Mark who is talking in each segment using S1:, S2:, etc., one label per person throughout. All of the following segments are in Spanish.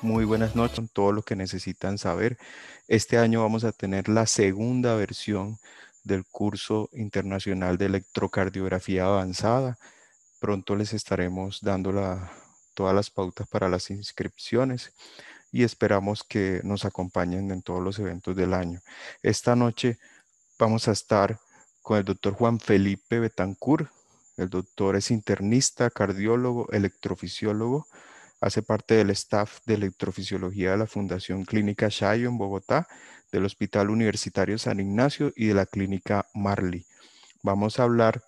S1: Muy buenas noches, con todo lo que necesitan saber. Este año vamos a tener la segunda versión del curso internacional de electrocardiografía avanzada. Pronto les estaremos dando todas las pautas para las inscripciones y esperamos que nos acompañen en todos los eventos del año. Esta noche vamos a estar con el doctor Juan Felipe Betancur. El doctor es internista, cardiólogo, electrofisiólogo. Hace parte del staff de electrofisiología de la Fundación Clínica Shayo en Bogotá, del Hospital Universitario San Ignacio y de la Clínica Marley. Vamos a hablar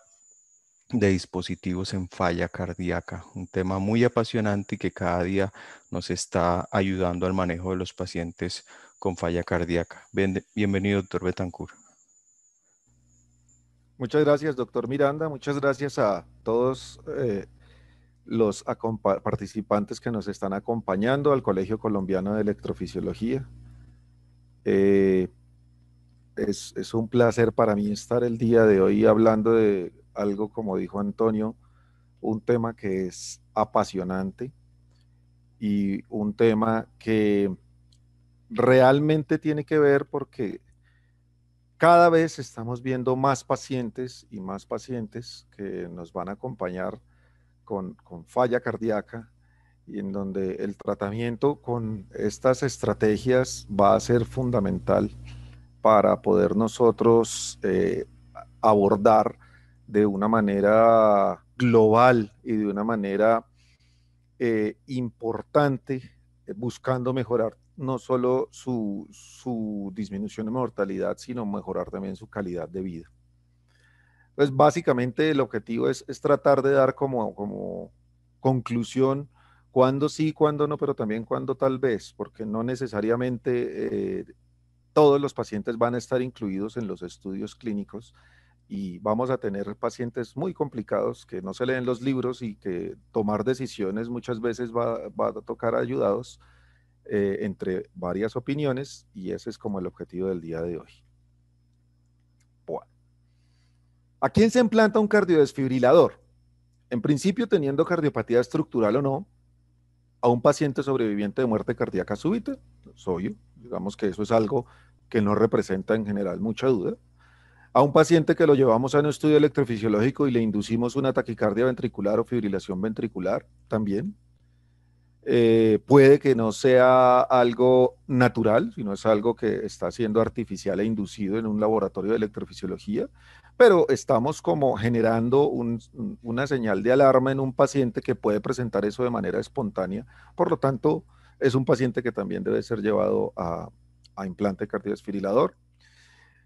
S1: de dispositivos en falla cardíaca, un tema muy apasionante y que cada día nos está ayudando al manejo de los pacientes con falla cardíaca. Bienvenido, doctor Betancur.
S2: Muchas gracias, doctor Miranda. Muchas gracias a todos los participantes que nos están acompañando al Colegio Colombiano de Electrofisiología. Eh, es un placer para mí estar el día de hoy hablando de algo, como dijo Antonio, un tema que es apasionante y un tema que realmente tiene que ver porque cada vez estamos viendo más pacientes y más pacientes que nos van a acompañar con falla cardíaca y en donde el tratamiento con estas estrategias va a ser fundamental para poder nosotros abordar de una manera global y de una manera importante, buscando mejorar no solo su disminución de mortalidad, sino mejorar también su calidad de vida. Pues básicamente el objetivo es tratar de dar como conclusión cuándo sí, cuándo no, pero también cuándo tal vez, porque no necesariamente todos los pacientes van a estar incluidos en los estudios clínicos y vamos a tener pacientes muy complicados que no se leen los libros y que tomar decisiones muchas veces va a tocar ayudados entre varias opiniones y ese es como el objetivo del día de hoy. Bueno. ¿A quién se implanta un cardiodesfibrilador? En principio, teniendo cardiopatía estructural o no, a un paciente sobreviviente de muerte cardíaca súbita, soy yo, digamos que eso es algo que no representa en general mucha duda. A un paciente que lo llevamos a un estudio electrofisiológico y le inducimos una taquicardia ventricular o fibrilación ventricular, también. Puede que no sea algo natural, sino es algo que está siendo artificial e inducido en un laboratorio de electrofisiología, pero estamos como generando una señal de alarma en un paciente que puede presentar eso de manera espontánea. Por lo tanto, es un paciente que también debe ser llevado a implante cardiodesfibrilador.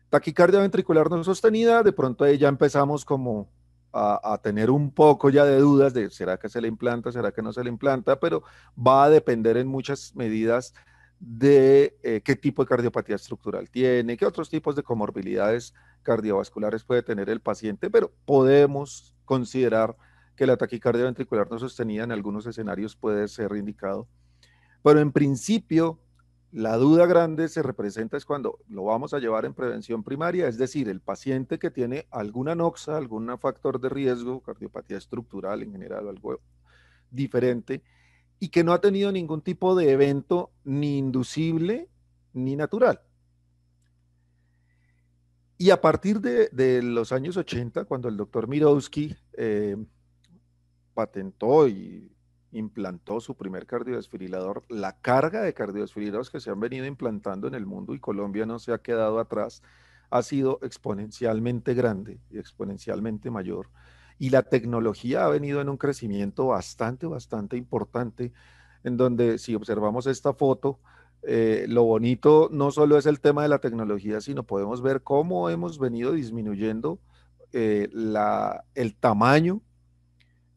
S2: Taquicardia ventricular no sostenida, de pronto ahí ya empezamos como a tener un poco ya de dudas de será que se le implanta, será que no se le implanta, pero va a depender en muchas medidas de qué tipo de cardiopatía estructural tiene, qué otros tipos de comorbilidades cardiovasculares puede tener el paciente, pero podemos considerar que la taquicardia ventricular no sostenida en algunos escenarios puede ser indicado. Pero en principio, la duda grande se representa es cuando lo vamos a llevar en prevención primaria, es decir, el paciente que tiene alguna noxa, algún factor de riesgo, cardiopatía estructural en general, algo diferente, y que no ha tenido ningún tipo de evento ni inducible ni natural. Y a partir de los años 80, cuando el doctor Mirowski patentó y implantó su primer cardiodesfibrilador, la carga de cardiodesfibriladores que se han venido implantando en el mundo y Colombia no se ha quedado atrás, ha sido exponencialmente grande y exponencialmente mayor. Y la tecnología ha venido en un crecimiento bastante importante, en donde si observamos esta foto, lo bonito no solo es el tema de la tecnología, sino podemos ver cómo hemos venido disminuyendo el tamaño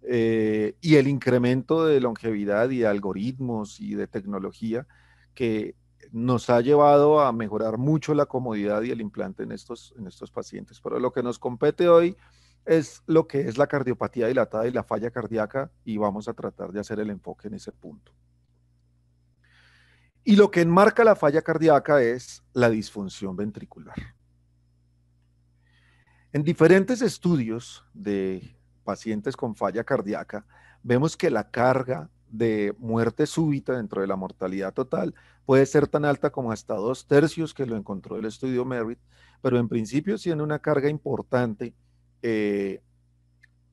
S2: y el incremento de longevidad y de algoritmos y de tecnología que nos ha llevado a mejorar mucho la comodidad y el implante en estos pacientes. Pero lo que nos compete hoy es lo que es la cardiopatía dilatada y la falla cardíaca y vamos a tratar de hacer el enfoque en ese punto. Y lo que enmarca la falla cardíaca es la disfunción ventricular. En diferentes estudios de pacientes con falla cardíaca, vemos que la carga de muerte súbita dentro de la mortalidad total puede ser tan alta como hasta 2/3, que lo encontró el estudio Merritt, pero en principio tiene una carga importante eh,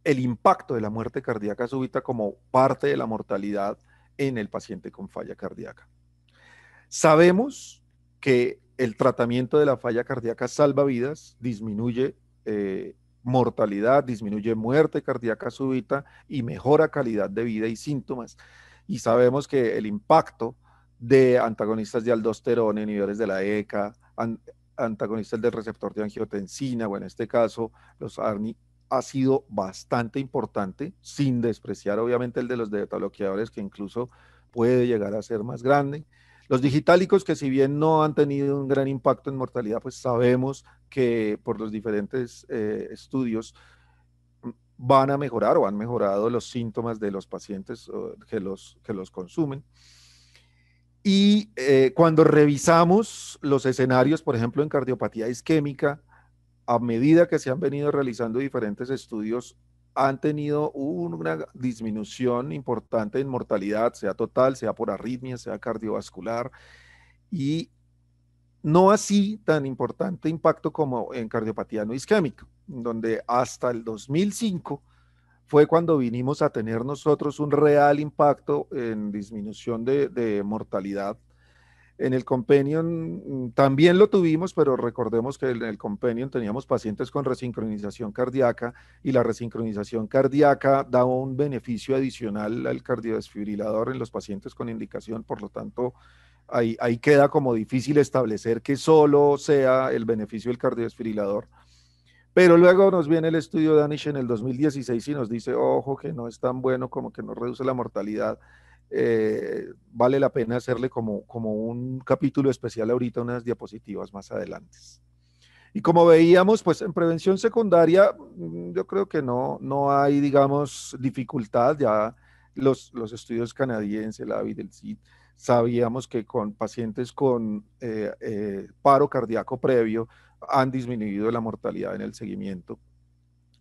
S2: el impacto de la muerte cardíaca súbita como parte de la mortalidad en el paciente con falla cardíaca. Sabemos que el tratamiento de la falla cardíaca salva vidas, disminuye mortalidad, disminuye muerte cardíaca súbita y mejora calidad de vida y síntomas. Y sabemos que el impacto de antagonistas de aldosterona, inhibidores de la ECA, antagonistas del receptor de angiotensina, o en este caso los ARNI, ha sido bastante importante, sin despreciar obviamente el de los beta-bloqueadores, que incluso puede llegar a ser más grande. Los digitálicos, que si bien no han tenido un gran impacto en mortalidad, pues sabemos que por los diferentes estudios van a mejorar o han mejorado los síntomas de los pacientes que los consumen. Y cuando revisamos los escenarios, por ejemplo, en cardiopatía isquémica, a medida que se han venido realizando diferentes estudios, han tenido una disminución importante en mortalidad, sea total, sea por arritmia, sea cardiovascular, y no así tan importante impacto como en cardiopatía no isquémica, donde hasta el 2005 fue cuando vinimos a tener nosotros un real impacto en disminución de mortalidad. En el Companion también lo tuvimos, pero recordemos que en el Companion teníamos pacientes con resincronización cardíaca, y la resincronización cardíaca da un beneficio adicional al cardiodesfibrilador en los pacientes con indicación. Por lo tanto, ahí queda como difícil establecer que solo sea el beneficio del cardiodesfibrilador. Pero luego nos viene el estudio de Danish en el 2016 y nos dice, ojo, que no es tan bueno, como que no reduce la mortalidad. Vale la pena hacerle como un capítulo especial ahorita, unas diapositivas más adelante. Y como veíamos, pues en prevención secundaria, yo creo que no hay, digamos, dificultad. Ya los estudios canadienses, la AVI del CID, sabíamos que con pacientes con paro cardíaco previo han disminuido la mortalidad en el seguimiento.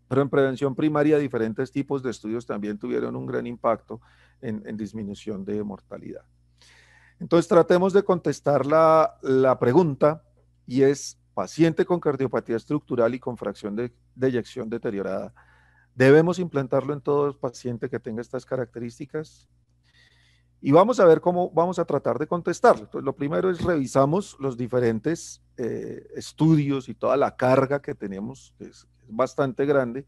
S2: Pero en prevención primaria, diferentes tipos de estudios también tuvieron un gran impacto en disminución de mortalidad. Entonces, tratemos de contestar la pregunta, y es: paciente con cardiopatía estructural y con fracción de eyección deteriorada, ¿debemos implantarlo en todo paciente que tenga estas características? Y vamos a ver cómo vamos a tratar de contestarlo. Entonces, lo primero es revisamos los diferentes estudios y toda la carga que tenemos, que es bastante grande,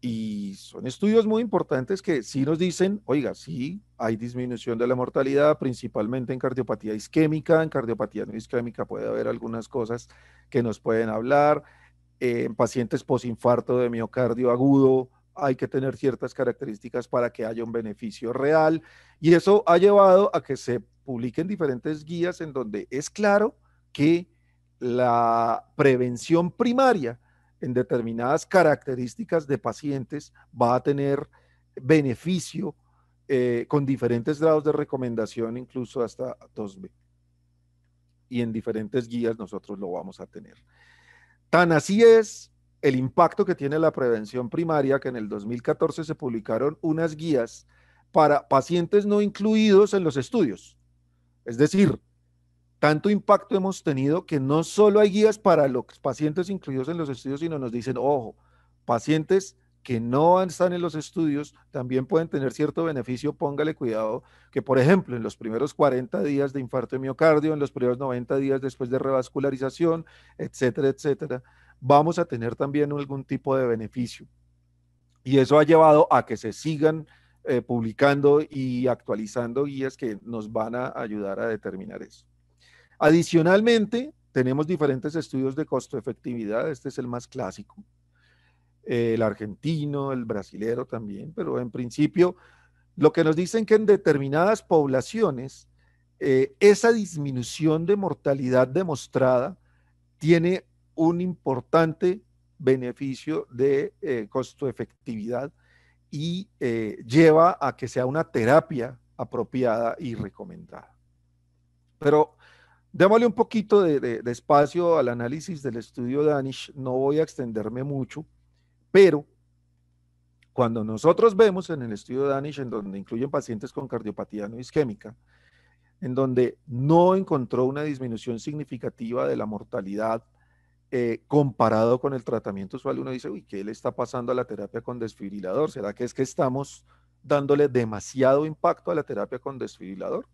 S2: y son estudios muy importantes que sí nos dicen, oiga, sí, hay disminución de la mortalidad, principalmente en cardiopatía isquémica. En cardiopatía no isquémica puede haber algunas cosas que nos pueden hablar. En pacientes posinfarto de miocardio agudo hay que tener ciertas características para que haya un beneficio real. Y eso ha llevado a que se publiquen diferentes guías en donde es claro que la prevención primaria en determinadas características de pacientes va a tener beneficio con diferentes grados de recomendación, incluso hasta 2B. Y en diferentes guías nosotros lo vamos a tener. Tan así es el impacto que tiene la prevención primaria, que en el 2014 se publicaron unas guías para pacientes no incluidos en los estudios. Es decir, tanto impacto hemos tenido que no solo hay guías para los pacientes incluidos en los estudios, sino nos dicen, ojo, pacientes que no están en los estudios también pueden tener cierto beneficio. Póngale cuidado que, por ejemplo, en los primeros 40 días de infarto de miocardio, en los primeros 90 días después de revascularización, etcétera, etcétera, vamos a tener también algún tipo de beneficio. Y eso ha llevado a que se sigan publicando y actualizando guías que nos van a ayudar a determinar eso. Adicionalmente, tenemos diferentes estudios de costo-efectividad. Este es el más clásico, el argentino, el brasilero también, pero en principio lo que nos dicen que en determinadas poblaciones esa disminución de mortalidad demostrada tiene un importante beneficio de costo-efectividad, y lleva a que sea una terapia apropiada y recomendada. Pero démosle un poquito de espacio al análisis del estudio Danish. No voy a extenderme mucho, pero Cuando nosotros vemos en el estudio Danish, en donde incluyen pacientes con cardiopatía no isquémica, en donde no encontró una disminución significativa de la mortalidad comparado con el tratamiento usual, uno dice, uy, ¿qué le está pasando a la terapia con desfibrilador? ¿Será que es que estamos dándole demasiado impacto a la terapia con desfibrilador?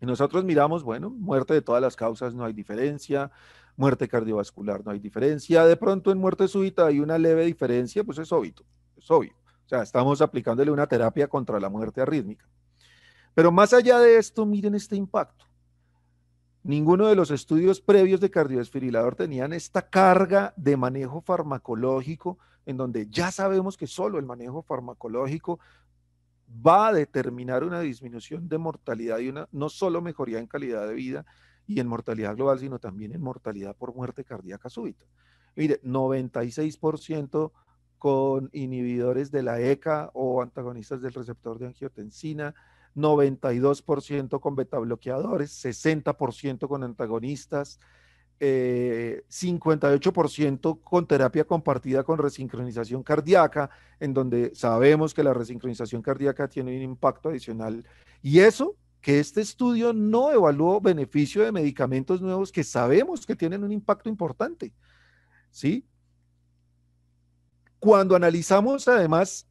S2: Y nosotros miramos, bueno, muerte de todas las causas no hay diferencia, muerte cardiovascular no hay diferencia, de pronto en muerte súbita hay una leve diferencia, pues es obvio, es obvio. O sea, estamos aplicándole una terapia contra la muerte arrítmica. Pero más allá de esto, miren este impacto. Ninguno de los estudios previos de cardiodesfibrilador tenían esta carga de manejo farmacológico en donde ya sabemos que solo el manejo farmacológico va a determinar una disminución de mortalidad y una no solo mejoría en calidad de vida y en mortalidad global, sino también en mortalidad por muerte cardíaca súbita. Mire, 96% con inhibidores de la ECA o antagonistas del receptor de angiotensina, 92% con betabloqueadores, 60% con antagonistas, 58% con terapia compartida con resincronización cardíaca, en donde sabemos que la resincronización cardíaca tiene un impacto adicional. Y eso, que este estudio no evaluó beneficio de medicamentos nuevos que sabemos que tienen un impacto importante, ¿sí? Cuando analizamos además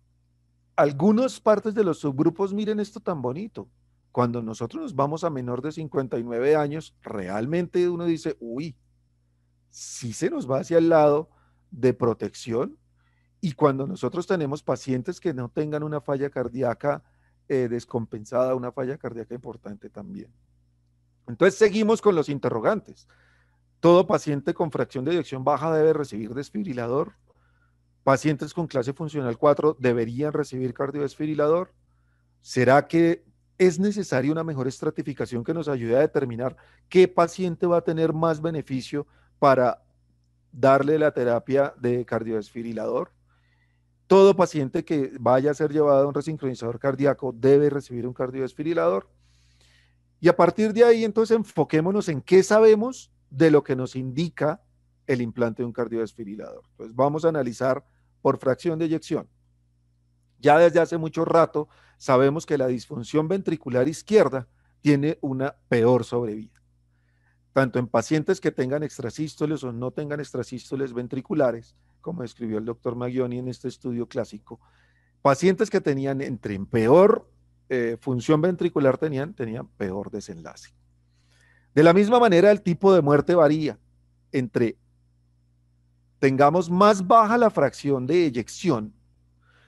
S2: algunas partes de los subgrupos, miren esto tan bonito. Cuando nosotros nos vamos a menor de 59 años, realmente uno dice, uy, sí se nos va hacia el lado de protección y cuando nosotros tenemos pacientes que no tengan una falla cardíaca descompensada, una falla cardíaca importante también. Entonces seguimos con los interrogantes. ¿Todo paciente con fracción de eyección baja debe recibir desfibrilador? ¿Pacientes con clase funcional 4 deberían recibir cardiodesfibrilador? ¿Será que es necesaria una mejor estratificación que nos ayude a determinar qué paciente va a tener más beneficio para darle la terapia de cardiodesfibrilador? Todo paciente que vaya a ser llevado a un resincronizador cardíaco debe recibir un cardiodesfibrilador. Y a partir de ahí, entonces, enfoquémonos en qué sabemos de lo que nos indica el implante de un cardiodesfibrilador. Entonces, vamos a analizar por fracción de eyección. Ya desde hace mucho rato sabemos que la disfunción ventricular izquierda tiene una peor sobrevida. Tanto en pacientes que tengan extrasístoles o no tengan extrasístoles ventriculares, como describió el doctor Maggioni en este estudio clásico, pacientes que tenían entre peor función ventricular tenían peor desenlace. De la misma manera, el tipo de muerte varía. Entre tengamos más baja la fracción de eyección,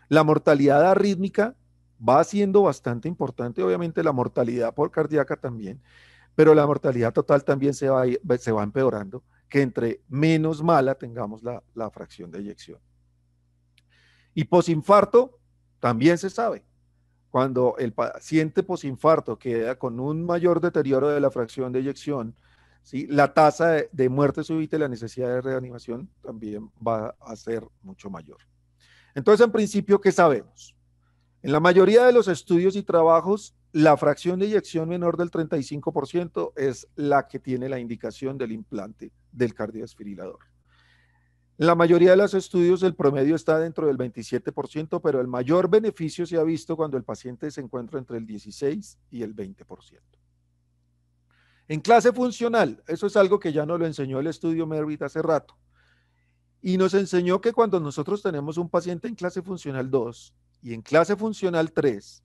S2: la mortalidad arrítmica va siendo bastante importante, obviamente la mortalidad por cardíaca también, pero la mortalidad total también se va empeorando, que entre menos mala tengamos la fracción de eyección. Y posinfarto también se sabe. Cuando el paciente posinfarto queda con un mayor deterioro de la fracción de eyección, ¿sí? La tasa de muerte súbita y la necesidad de reanimación también va a ser mucho mayor. Entonces, en principio, ¿qué sabemos? En la mayoría de los estudios y trabajos, la fracción de eyección menor del 35% es la que tiene la indicación del implante del cardiodesfibrilador. En la mayoría de los estudios el promedio está dentro del 27%, pero el mayor beneficio se ha visto cuando el paciente se encuentra entre el 16 y el 20%. En clase funcional, eso es algo que ya nos lo enseñó el estudio Merritt hace rato, y nos enseñó que cuando nosotros tenemos un paciente en clase funcional 2 y en clase funcional 3,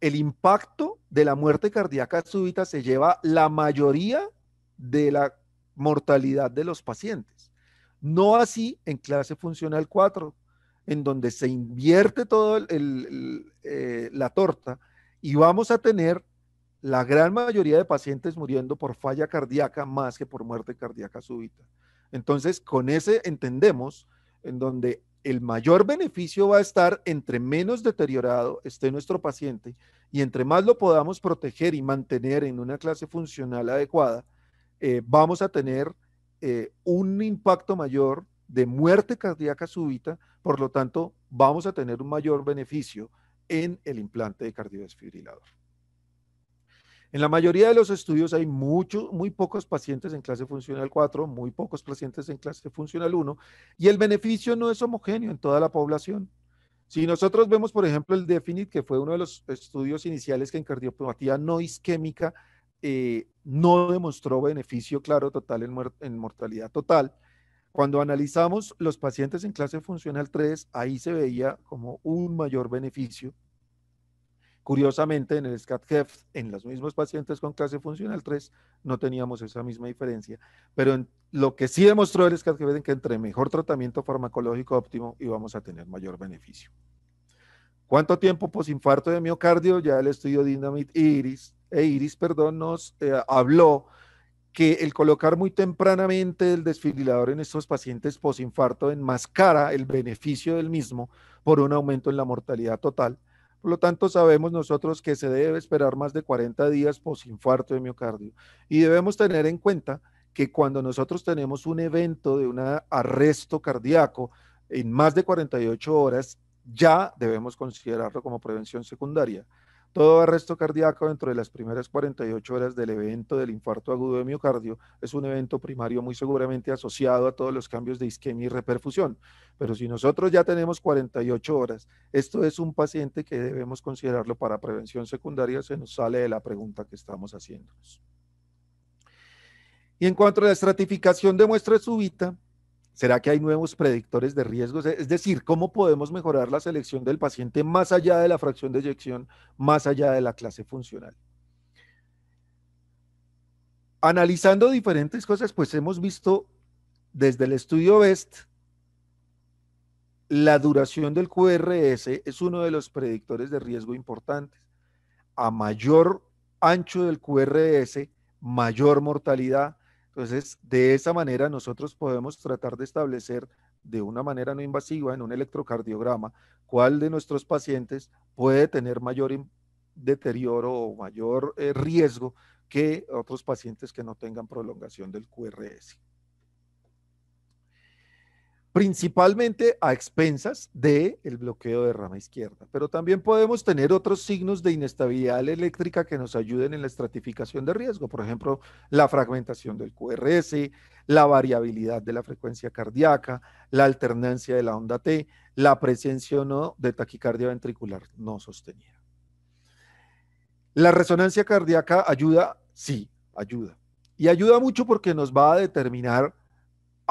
S2: el impacto de la muerte cardíaca súbita se lleva la mayoría de la mortalidad de los pacientes. No así en clase funcional 4, en donde se invierte todo la torta y vamos a tener la gran mayoría de pacientes muriendo por falla cardíaca más que por muerte cardíaca súbita. Entonces, con ese entendemos en donde el mayor beneficio va a estar entre menos deteriorado esté nuestro paciente y entre más lo podamos proteger y mantener en una clase funcional adecuada, vamos a tener un impacto mayor de muerte cardíaca súbita, por lo tanto, vamos a tener un mayor beneficio en el implante de cardiodesfibrilador. En la mayoría de los estudios hay muy pocos pacientes en clase funcional 4, muy pocos pacientes en clase funcional 1, y el beneficio no es homogéneo en toda la población. Si nosotros vemos, por ejemplo, el DEFINIT, que fue uno de los estudios iniciales que en cardiopatía no isquémica no demostró beneficio claro total en mortalidad total. Cuando analizamos los pacientes en clase funcional 3, ahí se veía como un mayor beneficio. Curiosamente, en el SCAT-HEF, en los mismos pacientes con clase funcional 3, no teníamos esa misma diferencia. Pero lo que sí demostró el SCAT-HEF es que entre mejor tratamiento farmacológico óptimo íbamos a tener mayor beneficio. ¿Cuánto tiempo posinfarto de miocardio? Ya el estudio Dynamit Iris nos habló que el colocar muy tempranamente el desfibrilador en estos pacientes posinfarto enmascara el beneficio del mismo por un aumento en la mortalidad total. Por lo tanto, sabemos nosotros que se debe esperar más de 40 días posinfarto de miocardio. Y debemos tener en cuenta que cuando nosotros tenemos un evento de un arresto cardíaco en más de 48 horas, ya debemos considerarlo como prevención secundaria. Todo arresto cardíaco dentro de las primeras 48 horas del evento del infarto agudo de miocardio es un evento primario muy seguramente asociado a todos los cambios de isquemia y reperfusión. Pero si nosotros ya tenemos 48 horas, esto es un paciente que debemos considerarlo para prevención secundaria, se nos sale de la pregunta que estamos haciéndonos. Y en cuanto a la estratificación de muestra súbita, ¿será que hay nuevos predictores de riesgos? Es decir, ¿cómo podemos mejorar la selección del paciente más allá de la fracción de eyección, más allá de la clase funcional? Analizando diferentes cosas, pues hemos visto desde el estudio BEST, la duración del QRS es uno de los predictores de riesgo importantes. A mayor ancho del QRS, mayor mortalidad. Entonces, de esa manera nosotros podemos tratar de establecer de una manera no invasiva en un electrocardiograma cuál de nuestros pacientes puede tener mayor deterioro o mayor riesgo que otros pacientes que no tengan prolongación del QRS. Principalmente a expensas del bloqueo de rama izquierda, pero también podemos tener otros signos de inestabilidad eléctrica que nos ayuden en la estratificación de riesgo, por ejemplo, la fragmentación del QRS, la variabilidad de la frecuencia cardíaca, la alternancia de la onda T, la presencia o no de taquicardia ventricular no sostenida. ¿La resonancia cardíaca ayuda? Sí, ayuda. Y ayuda mucho porque nos va a determinar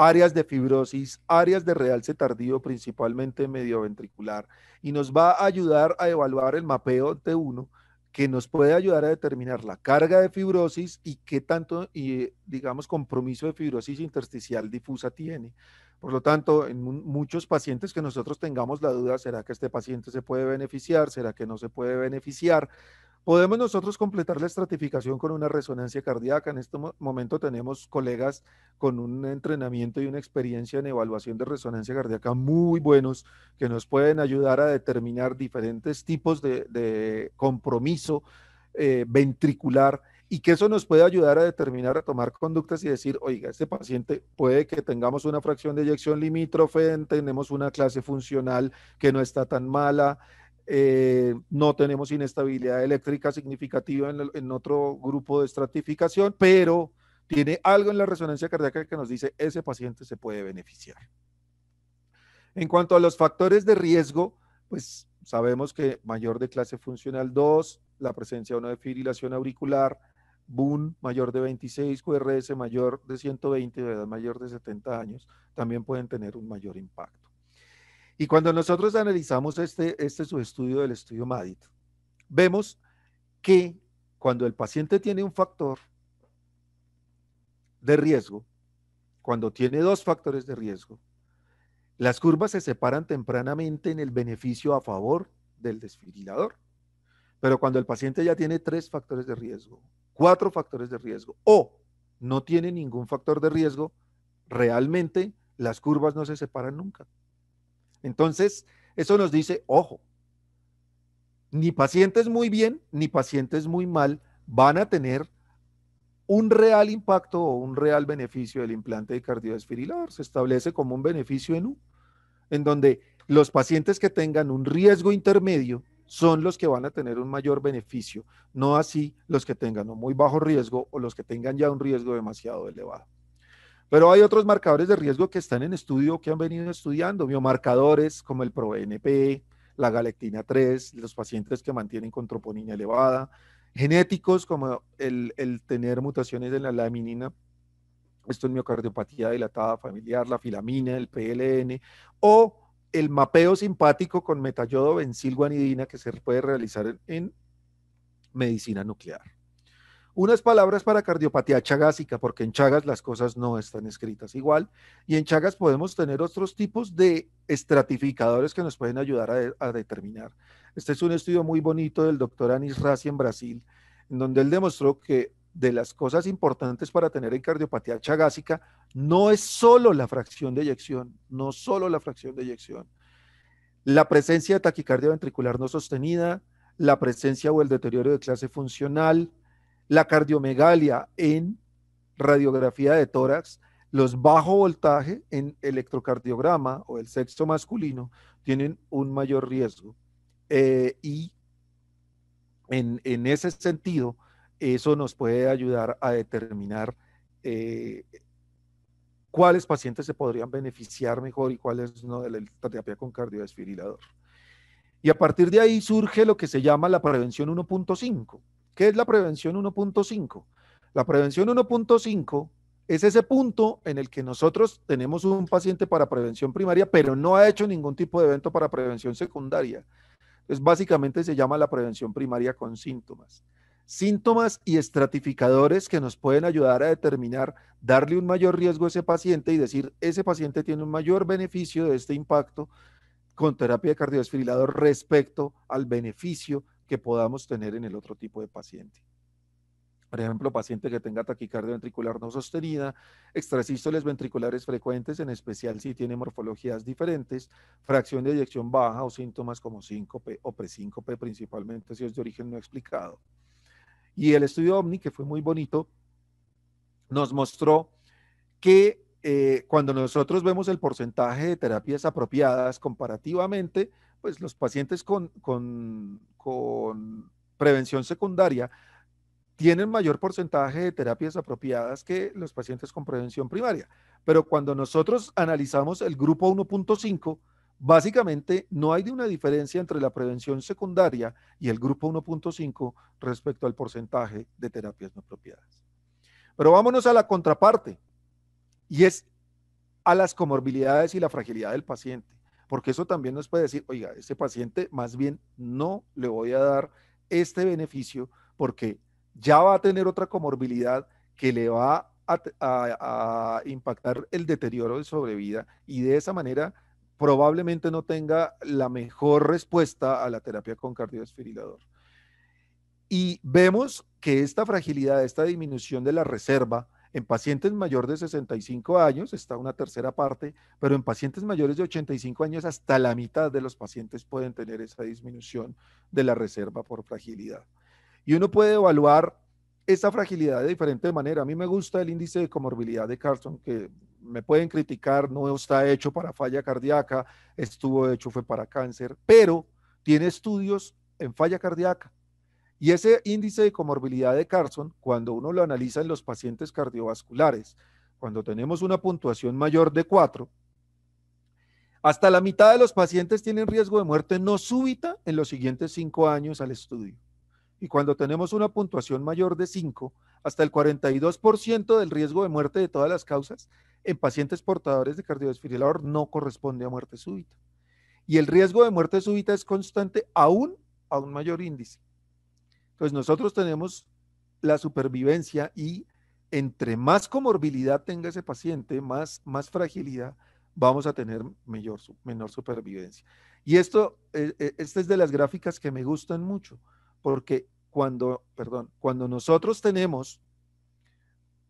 S2: áreas de fibrosis, áreas de realce tardío, principalmente medioventricular, y nos va a ayudar a evaluar el mapeo T1, que nos puede ayudar a determinar la carga de fibrosis y qué tanto, digamos, compromiso de fibrosis intersticial difusa tiene. Por lo tanto, en muchos pacientes que nosotros tengamos la duda, ¿será que este paciente se puede beneficiar? ¿Será que no se puede beneficiar? Podemos nosotros completar la estratificación con una resonancia cardíaca. En este momento tenemos colegas con un entrenamiento y una experiencia en evaluación de resonancia cardíaca muy buenos que nos pueden ayudar a determinar diferentes tipos de compromiso ventricular y que eso nos puede ayudar a determinar, a tomar conductas y decir, oiga, este paciente puede que tengamos una fracción de eyección limítrofe, tenemos una clase funcional que no está tan mala, no tenemos inestabilidad eléctrica significativa en otro grupo de estratificación, pero tiene algo en la resonancia cardíaca que nos dice ese paciente se puede beneficiar. En cuanto a los factores de riesgo, pues sabemos que mayor de clase funcional 2, la presencia de una fibrilación auricular, BUN mayor de 26, QRS mayor de 120, de edad mayor de 70 años, también pueden tener un mayor impacto. Y cuando nosotros analizamos este subestudio del estudio MADIT, vemos que cuando el paciente tiene un factor de riesgo, cuando tiene dos factores de riesgo, las curvas se separan tempranamente en el beneficio a favor del desfibrilador. Pero cuando el paciente ya tiene 3 factores de riesgo, 4 factores de riesgo o no tiene ningún factor de riesgo, realmente las curvas no se separan nunca. Entonces, eso nos dice, ojo, ni pacientes muy bien ni pacientes muy mal van a tener un real impacto o un real beneficio del implante de cardiodesfibrilador. Se establece como un beneficio en U, en donde los pacientes que tengan un riesgo intermedio son los que van a tener un mayor beneficio, no así los que tengan un muy bajo riesgo o los que tengan ya un riesgo demasiado elevado. Pero hay otros marcadores de riesgo que están en estudio, que han venido estudiando, biomarcadores como el ProBNP, la galectina 3, los pacientes que mantienen con troponina elevada, genéticos como el tener mutaciones en la laminina, esto es miocardiopatía dilatada familiar, la filamina, el PLN, o el mapeo simpático con metayodo bencilguanidina que se puede realizar en medicina nuclear. Unas palabras para cardiopatía chagásica, porque en Chagas las cosas no están escritas igual, y en Chagas podemos tener otros tipos de estratificadores que nos pueden ayudar a determinar. Este es un estudio muy bonito del doctor Anis Razi en Brasil, en donde él demostró que de las cosas importantes para tener en cardiopatía chagásica no es solo la fracción de eyección, no solo la fracción de eyección, la presencia de taquicardia ventricular no sostenida, la presencia o el deterioro de clase funcional, la cardiomegalia en radiografía de tórax, los bajo voltaje en electrocardiograma o el sexo masculino tienen un mayor riesgo. Y en ese sentido, eso nos puede ayudar a determinar cuáles pacientes se podrían beneficiar mejor y cuáles no de la terapia con cardiodesfibrilador. Y a partir de ahí surge lo que se llama la prevención 1.5. ¿Qué es la prevención 1.5? La prevención 1.5 es ese punto en el que nosotros tenemos un paciente para prevención primaria, pero no ha hecho ningún tipo de evento para prevención secundaria. Entonces, básicamente se llama la prevención primaria con síntomas. Síntomas y estratificadores que nos pueden ayudar a determinar, darle un mayor riesgo a ese paciente y decir, ese paciente tiene un mayor beneficio de este impacto con terapia de cardiodesfibrilador respecto al beneficio que podamos tener en el otro tipo de paciente. Por ejemplo, paciente que tenga taquicardia ventricular no sostenida, extrasístoles ventriculares frecuentes, en especial si tiene morfologías diferentes, fracción de eyección baja o síntomas como síncope o presíncope, principalmente si es de origen no explicado. Y el estudio OMNI, que fue muy bonito, nos mostró que cuando nosotros vemos el porcentaje de terapias apropiadas comparativamente, pues los pacientes con prevención secundaria tienen mayor porcentaje de terapias apropiadas que los pacientes con prevención primaria. Pero cuando nosotros analizamos el grupo 1.5, básicamente no hay de una diferencia entre la prevención secundaria y el grupo 1.5 respecto al porcentaje de terapias no apropiadas. Pero vámonos a la contraparte, y es a las comorbilidades y la fragilidad del paciente, porque eso también nos puede decir, oiga, ese paciente más bien no le voy a dar este beneficio porque ya va a tener otra comorbilidad que le va a impactar el deterioro de sobrevida y de esa manera probablemente no tenga la mejor respuesta a la terapia con cardiodesfibrilador. Y vemos que esta fragilidad, esta disminución de la reserva en pacientes mayores de 65 años, está una tercera parte, pero en pacientes mayores de 85 años, hasta la mitad de los pacientes pueden tener esa disminución de la reserva por fragilidad. Y uno puede evaluar esa fragilidad de diferente manera. A mí me gusta el índice de comorbilidad de Carlson, que me pueden criticar, no está hecho para falla cardíaca, estuvo hecho fue para cáncer, pero tiene estudios en falla cardíaca. Y ese índice de comorbilidad de Carlson, cuando uno lo analiza en los pacientes cardiovasculares, cuando tenemos una puntuación mayor de 4, hasta la mitad de los pacientes tienen riesgo de muerte no súbita en los siguientes 5 años al estudio. Y cuando tenemos una puntuación mayor de 5, hasta el 42% del riesgo de muerte de todas las causas en pacientes portadores de cardiodesfibrilador no corresponde a muerte súbita. Y el riesgo de muerte súbita es constante aún a un mayor índice. Entonces nosotros tenemos la supervivencia y entre más comorbilidad tenga ese paciente, más fragilidad, vamos a tener menor supervivencia. Y esta es de las gráficas que me gustan mucho, porque cuando nosotros tenemos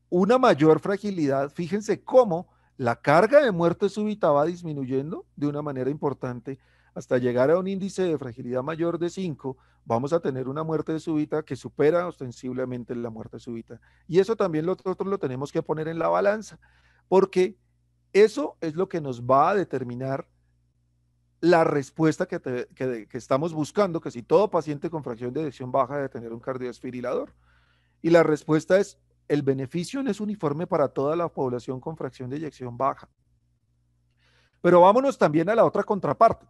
S2: una mayor fragilidad, fíjense cómo la carga de muerte súbita va disminuyendo de una manera importante hasta llegar a un índice de fragilidad mayor de 5, vamos a tener una muerte súbita que supera ostensiblemente la muerte súbita. Y eso también nosotros lo tenemos que poner en la balanza, porque eso es lo que nos va a determinar la respuesta que estamos buscando, que si todo paciente con fracción de eyección baja debe tener un cardiodesfibrilador. Y la respuesta es, el beneficio no es uniforme para toda la población con fracción de eyección baja. Pero vámonos también a la otra contraparte,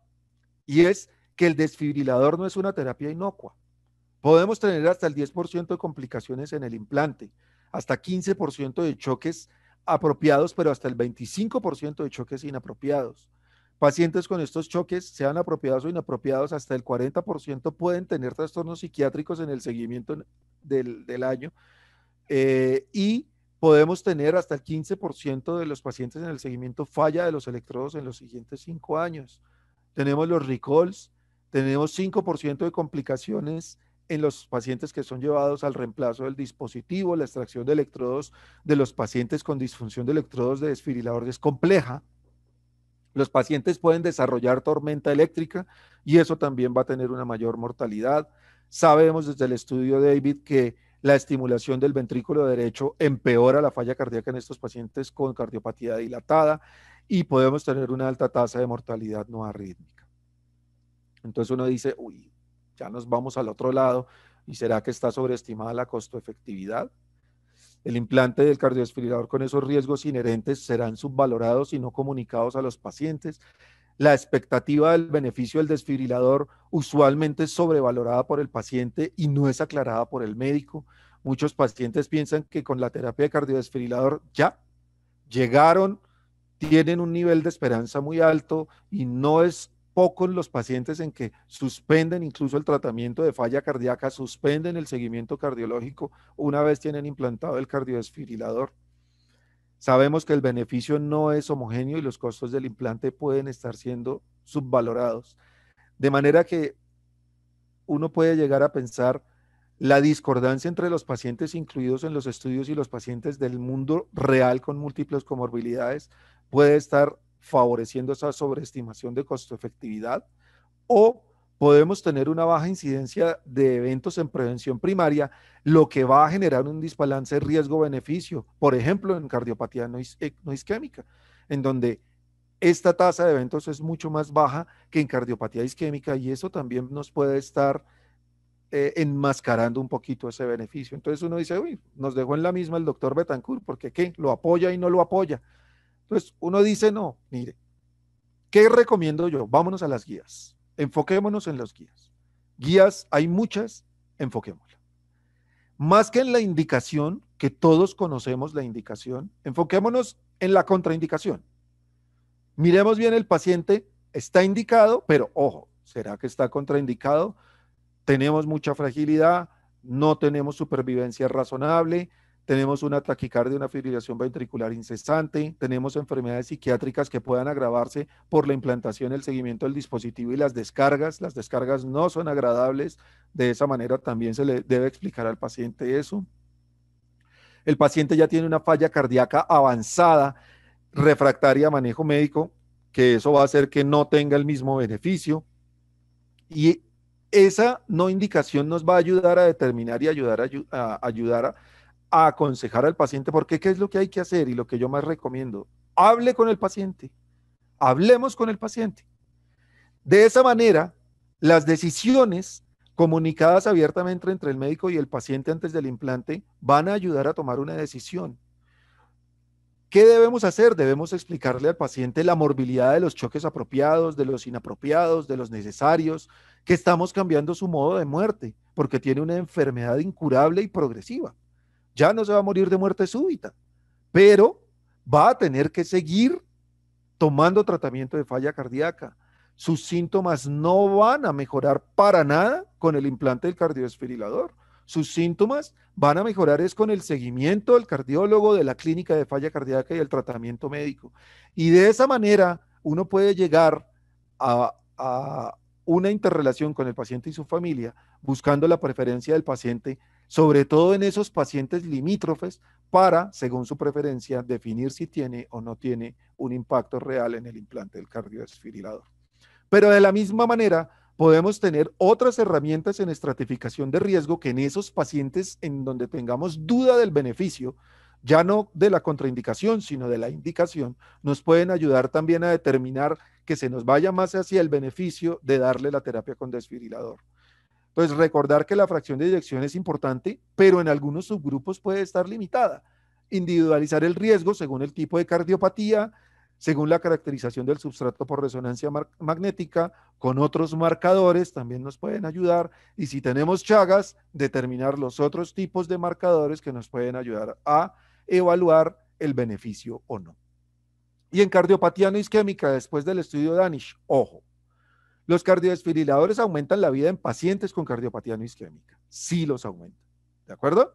S2: y es que el desfibrilador no es una terapia inocua. Podemos tener hasta el 10% de complicaciones en el implante, hasta 15% de choques apropiados, pero hasta el 25% de choques inapropiados. Pacientes con estos choques, sean apropiados o inapropiados, hasta el 40% pueden tener trastornos psiquiátricos en el seguimiento del año, y podemos tener hasta el 15% de los pacientes en el seguimiento falla de los electrodos en los siguientes 5 años. Tenemos los recalls, tenemos 5% de complicaciones en los pacientes que son llevados al reemplazo del dispositivo. La extracción de electrodos de los pacientes con disfunción de electrodos de desfibrilador es compleja. Los pacientes pueden desarrollar tormenta eléctrica y eso también va a tener una mayor mortalidad. Sabemos desde el estudio de David que la estimulación del ventrículo derecho empeora la falla cardíaca en estos pacientes con cardiopatía dilatada y podemos tener una alta tasa de mortalidad no arrítmica. Entonces uno dice, uy, ya nos vamos al otro lado, ¿y será que está sobreestimada la costo-efectividad? El implante del cardiodesfibrilador con esos riesgos inherentes serán subvalorados y no comunicados a los pacientes. La expectativa del beneficio del desfibrilador usualmente es sobrevalorada por el paciente y no es aclarada por el médico. Muchos pacientes piensan que con la terapia de cardiodesfibrilador ya llegaron, tienen un nivel de esperanza muy alto y no es pocos los pacientes en que suspenden incluso el tratamiento de falla cardíaca, suspenden el seguimiento cardiológico una vez tienen implantado el cardiodesfibrilador. Sabemos que el beneficio no es homogéneo y los costos del implante pueden estar siendo subvalorados. De manera que uno puede llegar a pensar la discordancia entre los pacientes incluidos en los estudios y los pacientes del mundo real con múltiples comorbilidades puede estar favoreciendo esa sobreestimación de costo-efectividad, o podemos tener una baja incidencia de eventos en prevención primaria, lo que va a generar un desbalance riesgo-beneficio, por ejemplo, en cardiopatía no isquémica, en donde esta tasa de eventos es mucho más baja que en cardiopatía isquémica y eso también nos puede estar enmascarando un poquito ese beneficio. Entonces uno dice, uy, nos dejó en la misma el doctor Betancourt, porque ¿qué? Lo apoya y no lo apoya. Entonces uno dice, no, mire, ¿qué recomiendo yo? Vámonos a las guías. Enfoquémonos en las guías. Guías, hay muchas, enfoquémosla. Más que en la indicación, que todos conocemos la indicación, enfoquémonos en la contraindicación. Miremos bien el paciente, está indicado, pero ojo, ¿será que está contraindicado? Tenemos mucha fragilidad, no tenemos supervivencia razonable, tenemos una taquicardia, una fibrilación ventricular incesante, tenemos enfermedades psiquiátricas que puedan agravarse por la implantación, el seguimiento del dispositivo y las descargas no son agradables, de esa manera también se le debe explicar al paciente eso. El paciente ya tiene una falla cardíaca avanzada, refractaria a manejo médico, que eso va a hacer que no tenga el mismo beneficio, y esa no indicación nos va a ayudar a determinar y ayudar a aconsejar al paciente, porque qué es lo que hay que hacer y lo que yo más recomiendo. Hable con el paciente, hablemos con el paciente. De esa manera, las decisiones comunicadas abiertamente entre el médico y el paciente antes del implante van a ayudar a tomar una decisión. ¿Qué debemos hacer? Debemos explicarle al paciente la morbilidad de los choques apropiados, de los inapropiados, de los necesarios, que estamos cambiando su modo de muerte, porque tiene una enfermedad incurable y progresiva. Ya no se va a morir de muerte súbita, pero va a tener que seguir tomando tratamiento de falla cardíaca. Sus síntomas no van a mejorar para nada con el implante del cardiodesfibrilador. Sus síntomas van a mejorar es con el seguimiento del cardiólogo, de la clínica de falla cardíaca y el tratamiento médico. Y de esa manera uno puede llegar a una interrelación con el paciente y su familia, buscando la preferencia del paciente, sobre todo en esos pacientes limítrofes, para, según su preferencia, definir si tiene o no tiene un impacto real en el implante del cardiodesfibrilador. Pero de la misma manera, podemos tener otras herramientas en estratificación de riesgo que en esos pacientes en donde tengamos duda del beneficio, ya no de la contraindicación, sino de la indicación, nos pueden ayudar también a determinar que se nos vaya más hacia el beneficio de darle la terapia con desfibrilador. Entonces, recordar que la fracción de eyección es importante, pero en algunos subgrupos puede estar limitada. Individualizar el riesgo según el tipo de cardiopatía, según la caracterización del substrato por resonancia magnética, con otros marcadores también nos pueden ayudar, y si tenemos chagas, determinar los otros tipos de marcadores que nos pueden ayudar a evaluar el beneficio o no. Y en cardiopatía no isquémica, después del estudio de Danish, ojo, los cardiodesfibriladores aumentan la vida en pacientes con cardiopatía no isquémica. Sí los aumentan. ¿De acuerdo?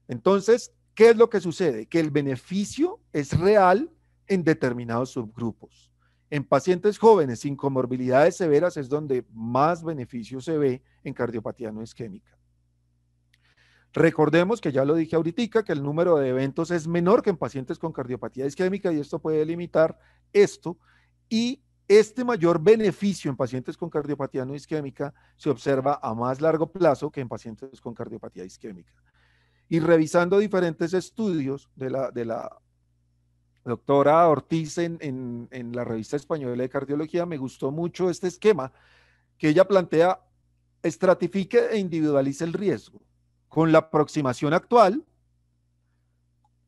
S2: Entonces, ¿qué es lo que sucede? Que el beneficio es real en determinados subgrupos. En pacientes jóvenes sin comorbilidades severas es donde más beneficio se ve en cardiopatía no isquémica. Recordemos que ya lo dije ahorita, que el número de eventos es menor que en pacientes con cardiopatía isquémica y esto puede limitar esto. Y este mayor beneficio en pacientes con cardiopatía no isquémica se observa a más largo plazo que en pacientes con cardiopatía isquémica. Y revisando diferentes estudios de la doctora Ortiz en la revista española de cardiología, me gustó mucho este esquema que ella plantea: estratifique e individualice el riesgo con la aproximación actual,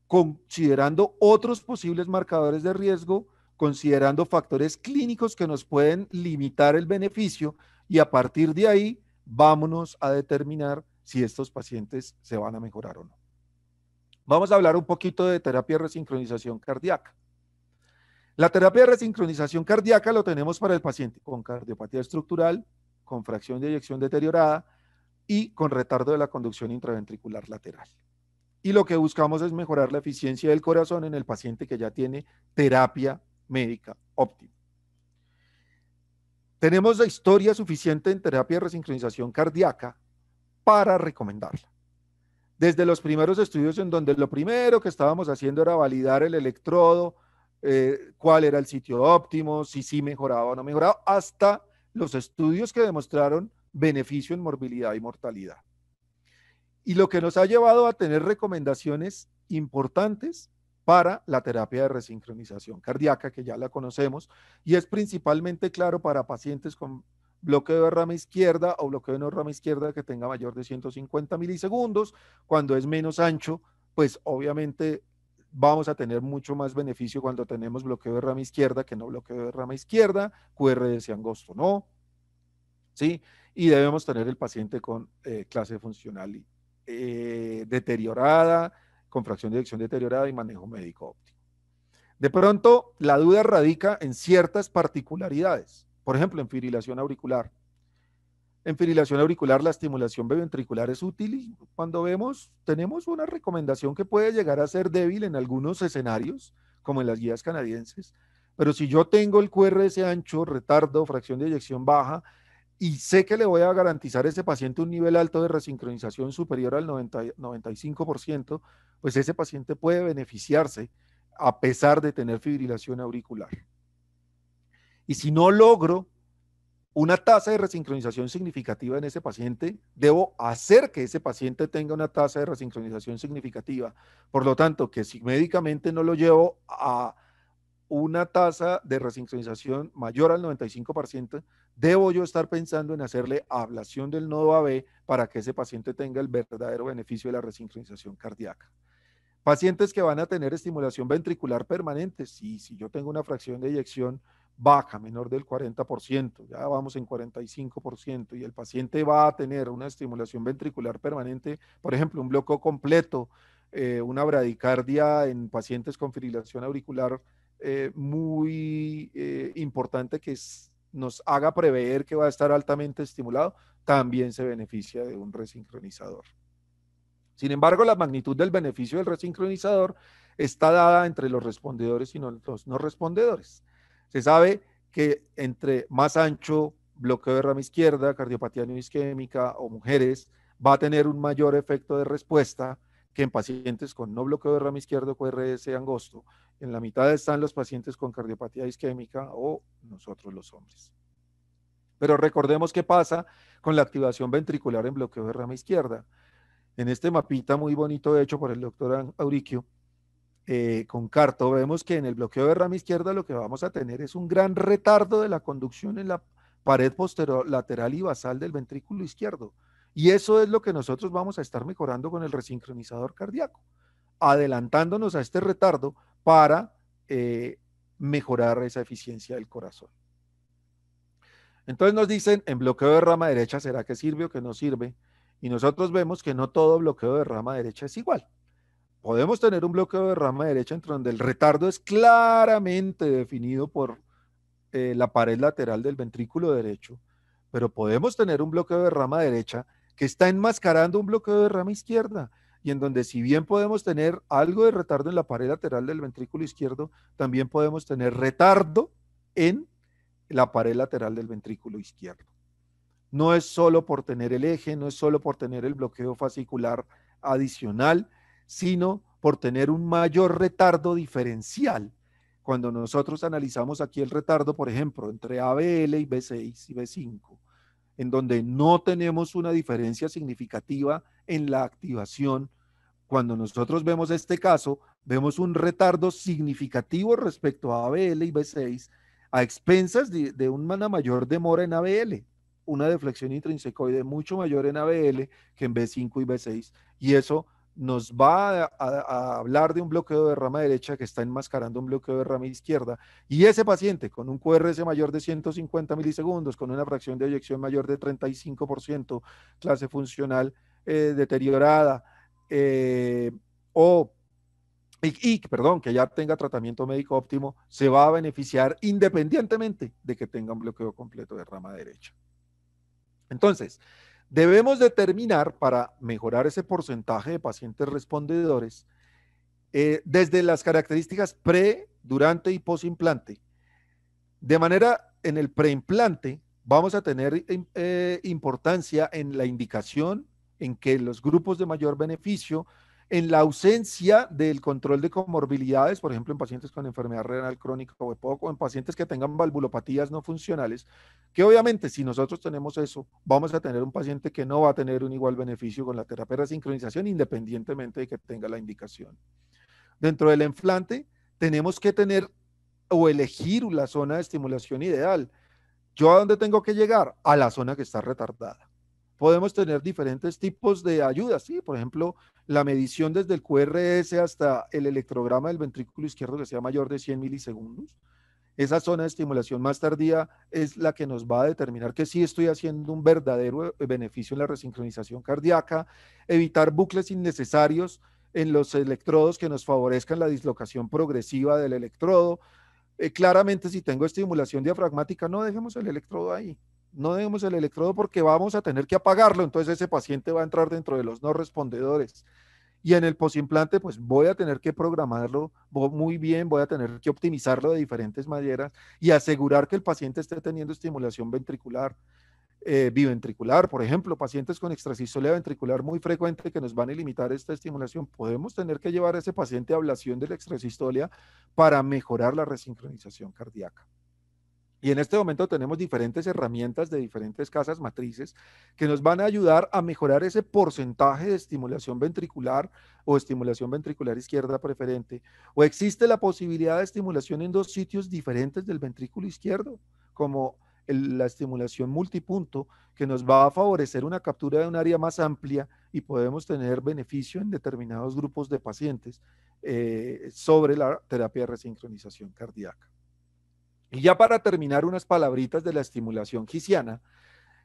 S2: considerando otros posibles marcadores de riesgo, considerando factores clínicos que nos pueden limitar el beneficio, y a partir de ahí vámonos a determinar si estos pacientes se van a mejorar o no. Vamos a hablar un poquito de terapia de resincronización cardíaca. La terapia de resincronización cardíaca lo tenemos para el paciente con cardiopatía estructural, con fracción de eyección deteriorada y con retardo de la conducción intraventricular lateral. Y lo que buscamos es mejorar la eficiencia del corazón en el paciente que ya tiene terapia médica óptima. Tenemos la historia suficiente en terapia de resincronización cardíaca para recomendarla. Desde los primeros estudios en donde lo primero que estábamos haciendo era validar el electrodo, cuál era el sitio óptimo, si sí mejoraba o no mejoraba, hasta los estudios que demostraron beneficio en morbilidad y mortalidad. Y lo que nos ha llevado a tener recomendaciones importantes para la terapia de resincronización cardíaca, que ya la conocemos, y es principalmente, claro, para pacientes con bloqueo de rama izquierda o bloqueo de no rama izquierda que tenga mayor de 150 milisegundos. Cuando es menos ancho, pues obviamente vamos a tener mucho más beneficio cuando tenemos bloqueo de rama izquierda que no bloqueo de rama izquierda, QRS angosto no, ¿sí? Y debemos tener el paciente con clase funcional deteriorada, con fracción de eyección deteriorada y manejo médico óptimo. De pronto, la duda radica en ciertas particularidades. Por ejemplo, en fibrilación auricular. En fibrilación auricular, la estimulación biventricular es útil, y cuando tenemos una recomendación que puede llegar a ser débil en algunos escenarios, como en las guías canadienses, pero si yo tengo el QRS ancho, retardo, fracción de eyección baja, y sé que le voy a garantizar a ese paciente un nivel alto de resincronización superior al 95%, pues ese paciente puede beneficiarse a pesar de tener fibrilación auricular. Y si no logro una tasa de resincronización significativa en ese paciente, debo hacer que ese paciente tenga una tasa de resincronización significativa. Por lo tanto, que si médicamente no lo llevo a una tasa de resincronización mayor al 95%, debo yo estar pensando en hacerle ablación del nodo AB para que ese paciente tenga el verdadero beneficio de la resincronización cardíaca. Pacientes que van a tener estimulación ventricular permanente, sí, si yo tengo una fracción de eyección baja, menor del 40%, ya vamos en 45%, y el paciente va a tener una estimulación ventricular permanente, por ejemplo, un bloqueo completo, una bradicardia en pacientes con fibrilación auricular muy importante que nos haga prever que va a estar altamente estimulado, también se beneficia de un resincronizador. Sin embargo, la magnitud del beneficio del resincronizador está dada entre los respondedores y los no respondedores. Se sabe que entre más ancho, bloqueo de rama izquierda, cardiopatía no isquémica o mujeres, va a tener un mayor efecto de respuesta que en pacientes con no bloqueo de rama izquierda o QRS angosto. En la mitad están los pacientes con cardiopatía isquémica o nosotros los hombres. Pero recordemos qué pasa con la activación ventricular en bloqueo de rama izquierda. En este mapita muy bonito hecho por el doctor Auriquio, con Carto, vemos que en el bloqueo de rama izquierda lo que vamos a tener es un gran retardo de la conducción en la pared posterior lateral y basal del ventrículo izquierdo. Y eso es lo que nosotros vamos a estar mejorando con el resincronizador cardíaco, adelantándonos a este retardo para mejorar esa eficiencia del corazón. Entonces nos dicen, en bloqueo de rama derecha, ¿será que sirve o que no sirve? Y nosotros vemos que no todo bloqueo de rama derecha es igual. Podemos tener un bloqueo de rama derecha entre donde el retardo es claramente definido por la pared lateral del ventrículo derecho, pero podemos tener un bloqueo de rama derecha que está enmascarando un bloqueo de rama izquierda, y en donde si bien podemos tener algo de retardo en la pared lateral del ventrículo izquierdo, también podemos tener retardo en la pared lateral del ventrículo izquierdo. No es solo por tener el eje, no es solo por tener el bloqueo fascicular adicional, sino por tener un mayor retardo diferencial. Cuando nosotros analizamos aquí el retardo, por ejemplo, entre ABL y B6 y B5, en donde no tenemos una diferencia significativa en la activación, cuando nosotros vemos este caso, vemos un retardo significativo respecto a ABL y B6 a expensas de una mayor demora en ABL, una deflexión intrinsecoide mucho mayor en ABL que en B5 y B6, y eso nos va a hablar de un bloqueo de rama derecha que está enmascarando un bloqueo de rama izquierda, y ese paciente con un QRS mayor de 150 milisegundos, con una fracción de eyección mayor de 35%, clase funcional deteriorada, eh, o perdón, que ya tenga tratamiento médico óptimo, se va a beneficiar independientemente de que tenga un bloqueo completo de rama derecha. Entonces, debemos determinar para mejorar ese porcentaje de pacientes respondedores desde las características pre, durante y posimplante. De manera, en el preimplante vamos a tener importancia en la indicación, en que los grupos de mayor beneficio, en la ausencia del control de comorbilidades, por ejemplo, en pacientes con enfermedad renal crónica o EPOC, o en pacientes que tengan valvulopatías no funcionales, que obviamente si nosotros tenemos eso, vamos a tener un paciente que no va a tener un igual beneficio con la terapia de sincronización, independientemente de que tenga la indicación. Dentro del enflante, tenemos que tener o elegir la zona de estimulación ideal. ¿Yo a dónde tengo que llegar? A la zona que está retardada. Podemos tener diferentes tipos de ayudas, ¿sí? Por ejemplo, la medición desde el QRS hasta el electrograma del ventrículo izquierdo que sea mayor de 100 milisegundos. Esa zona de estimulación más tardía es la que nos va a determinar que sí estoy haciendo un verdadero beneficio en la resincronización cardíaca, evitar bucles innecesarios en los electrodos que nos favorezcan la dislocación progresiva del electrodo. Claramente, si tengo estimulación diafragmática, no dejemos el electrodo ahí. No dejemos el electrodo porque vamos a tener que apagarlo. Entonces ese paciente va a entrar dentro de los no respondedores. Y en el posimplante, pues voy a tener que programarlo muy bien, voy a tener que optimizarlo de diferentes maneras y asegurar que el paciente esté teniendo estimulación ventricular, biventricular, por ejemplo, pacientes con extrasístole ventricular muy frecuente que nos van a limitar esta estimulación, podemos tener que llevar a ese paciente a ablación de la extrasistolia para mejorar la resincronización cardíaca. Y en este momento tenemos diferentes herramientas de diferentes casas matrices que nos van a ayudar a mejorar ese porcentaje de estimulación ventricular o estimulación ventricular izquierda preferente. O existe la posibilidad de estimulación en dos sitios diferentes del ventrículo izquierdo, como la estimulación multipunto, que nos va a favorecer una captura de un área más amplia y podemos tener beneficio en determinados grupos de pacientes sobre la terapia de resincronización cardíaca. Y ya para terminar, unas palabritas de la estimulación gisiana,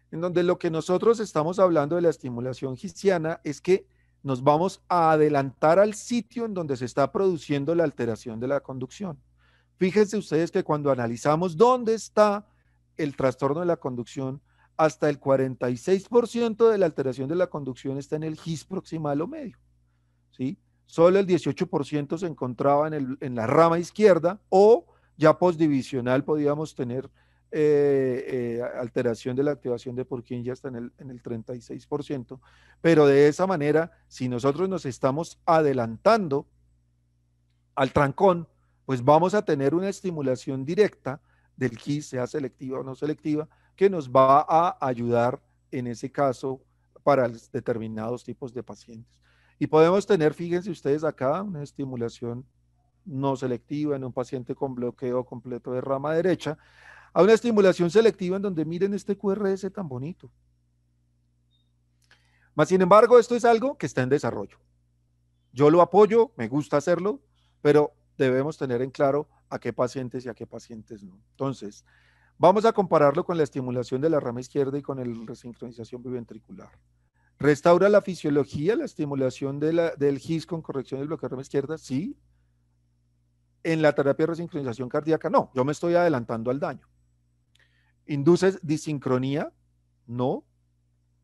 S2: en donde lo que nosotros estamos hablando de la estimulación gisiana es que nos vamos a adelantar al sitio en donde se está produciendo la alteración de la conducción. Fíjense ustedes que cuando analizamos dónde está el trastorno de la conducción, hasta el 46% de la alteración de la conducción está en el GIS proximal o medio, ¿sí? Solo el 18% se encontraba en la rama izquierda, o ya postdivisional podíamos tener alteración de la activación de Purkinje hasta en el 36%, pero de esa manera, si nosotros nos estamos adelantando al trancón, pues vamos a tener una estimulación directa del GIS, sea selectiva o no selectiva, que nos va a ayudar en ese caso para determinados tipos de pacientes. Y podemos tener, fíjense ustedes acá, una estimulación no selectiva en un paciente con bloqueo completo de rama derecha, a una estimulación selectiva en donde miren este QRS tan bonito. Mas, sin embargo, esto es algo que está en desarrollo. Yo lo apoyo, me gusta hacerlo, pero debemos tener en claro a qué pacientes y a qué pacientes no. Entonces, vamos a compararlo con la estimulación de la rama izquierda y con la resincronización biventricular. ¿Restaura la fisiología la estimulación del GIS con corrección del bloqueo de rama izquierda? Sí. En la terapia de resincronización cardíaca, no. Yo me estoy adelantando al daño. ¿Induce disincronía? No.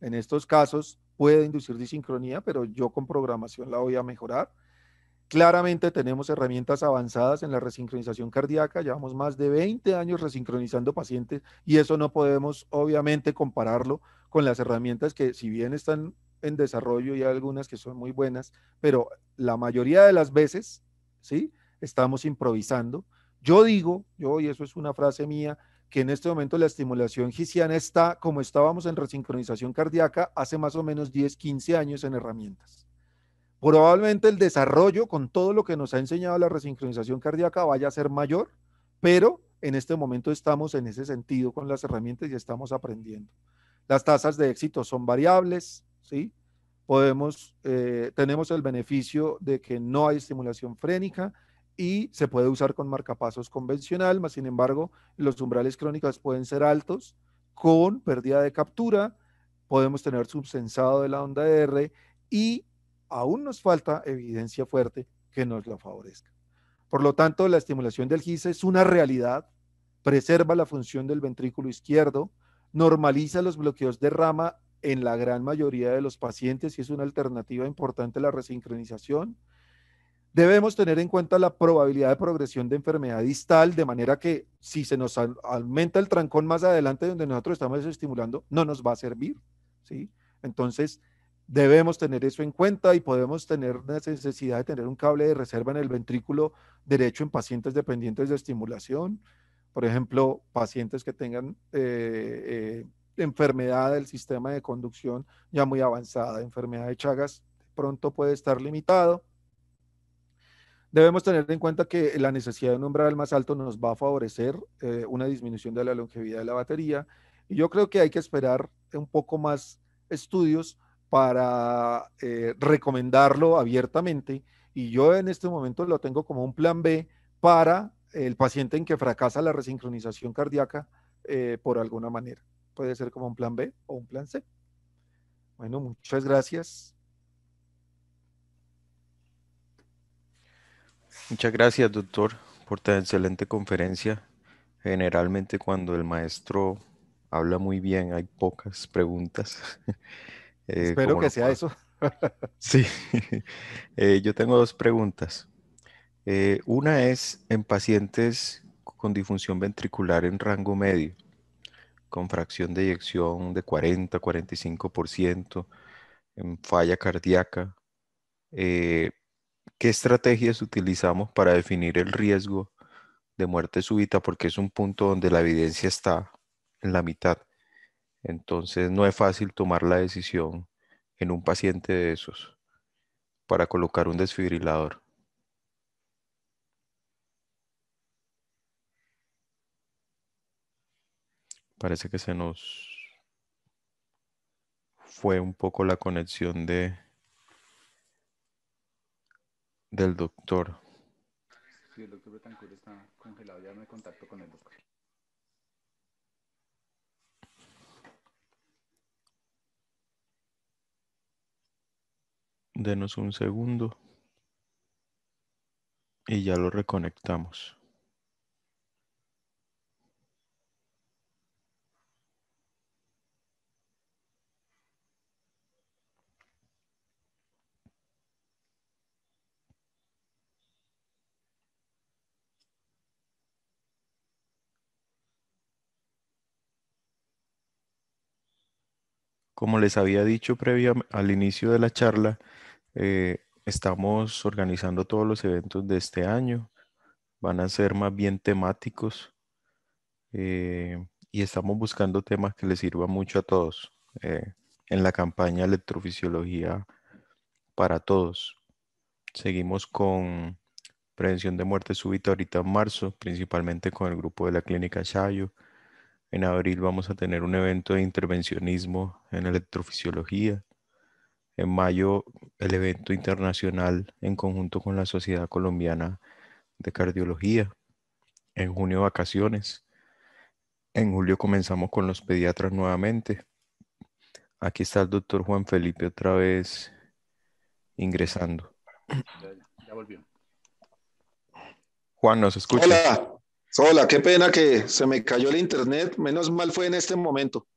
S2: En estos casos puede inducir disincronía, pero yo con programación la voy a mejorar. Claramente tenemos herramientas avanzadas en la resincronización cardíaca, llevamos más de 20 años resincronizando pacientes y eso no podemos obviamente compararlo con las herramientas que si bien están en desarrollo y hay algunas que son muy buenas, pero la mayoría de las veces, ¿sí? Estamos improvisando. Yo digo, y eso es una frase mía, que en este momento la estimulación gisiana está como estábamos en resincronización cardíaca hace más o menos 10, 15 años en herramientas. Probablemente el desarrollo con todo lo que nos ha enseñado la resincronización cardíaca vaya a ser mayor, pero en este momento estamos en ese sentido con las herramientas y estamos aprendiendo. Las tasas de éxito son variables, ¿sí? Tenemos el beneficio de que no hay estimulación frénica y se puede usar con marcapasos convencional, más sin embargo, los umbrales crónicos pueden ser altos con pérdida de captura, podemos tener subsensado de la onda R y aún nos falta evidencia fuerte que nos la favorezca. Por lo tanto, la estimulación del GIS es una realidad, preserva la función del ventrículo izquierdo, normaliza los bloqueos de rama en la gran mayoría de los pacientes y es una alternativa importante a la resincronización. Debemos tener en cuenta la probabilidad de progresión de enfermedad distal, de manera que si se nos aumenta el trancón más adelante donde nosotros estamos estimulando, no nos va a servir, ¿sí? Entonces, debemos tener eso en cuenta y podemos tener necesidad de tener un cable de reserva en el ventrículo derecho en pacientes dependientes de estimulación. Por ejemplo, pacientes que tengan enfermedad del sistema de conducción ya muy avanzada, enfermedad de Chagas, pronto puede estar limitado. Debemos tener en cuenta que la necesidad de un umbral más alto nos va a favorecer una disminución de la longevidad de la batería. Y yo creo que hay que esperar un poco más estudios para recomendarlo abiertamente. Y yo en este momento lo tengo como un plan B para el paciente en que fracasa la resincronización cardíaca por alguna manera. Puede ser como un plan B o un plan C. Bueno, muchas gracias.
S1: Muchas gracias, doctor, por tan excelente conferencia. Generalmente cuando el maestro habla muy bien hay pocas preguntas.
S2: Espero
S1: Como
S2: que
S1: lo
S2: sea
S1: puedo.
S2: eso.
S1: Sí, yo tengo dos preguntas. Una es en pacientes con disfunción ventricular en rango medio, con fracción de eyección de 40-45%, en falla cardíaca. eh, ¿Qué estrategias utilizamos para definir el riesgo de muerte súbita? Porque es un punto donde la evidencia está en la mitad. Entonces no es fácil tomar la decisión en un paciente de esos para colocar un desfibrilador. Parece que se nos fue un poco la conexión del doctor.
S3: Sí, el doctor Betancourt está congelado, ya me contacto con el doctor.
S1: Denos un segundo y ya lo reconectamos. Como les había dicho al inicio de la charla, estamos organizando todos los eventos de este año. Van a ser más bien temáticos y estamos buscando temas que les sirvan mucho a todos en la campaña Electrofisiología para Todos. Seguimos con prevención de muerte súbita ahorita en marzo, principalmente con el grupo de la Clínica Chayo. En abril vamos a tener un evento de intervencionismo en electrofisiología. En mayo, el evento internacional en conjunto con la Sociedad Colombiana de Cardiología. En junio vacaciones. En julio comenzamos con los pediatras nuevamente. Aquí está el doctor Juan Felipe otra vez ingresando.
S3: Ya volvió.
S1: Juan, ¿nos escuchas?
S4: Hola, hola, qué pena que se me cayó el internet, menos mal fue en este momento.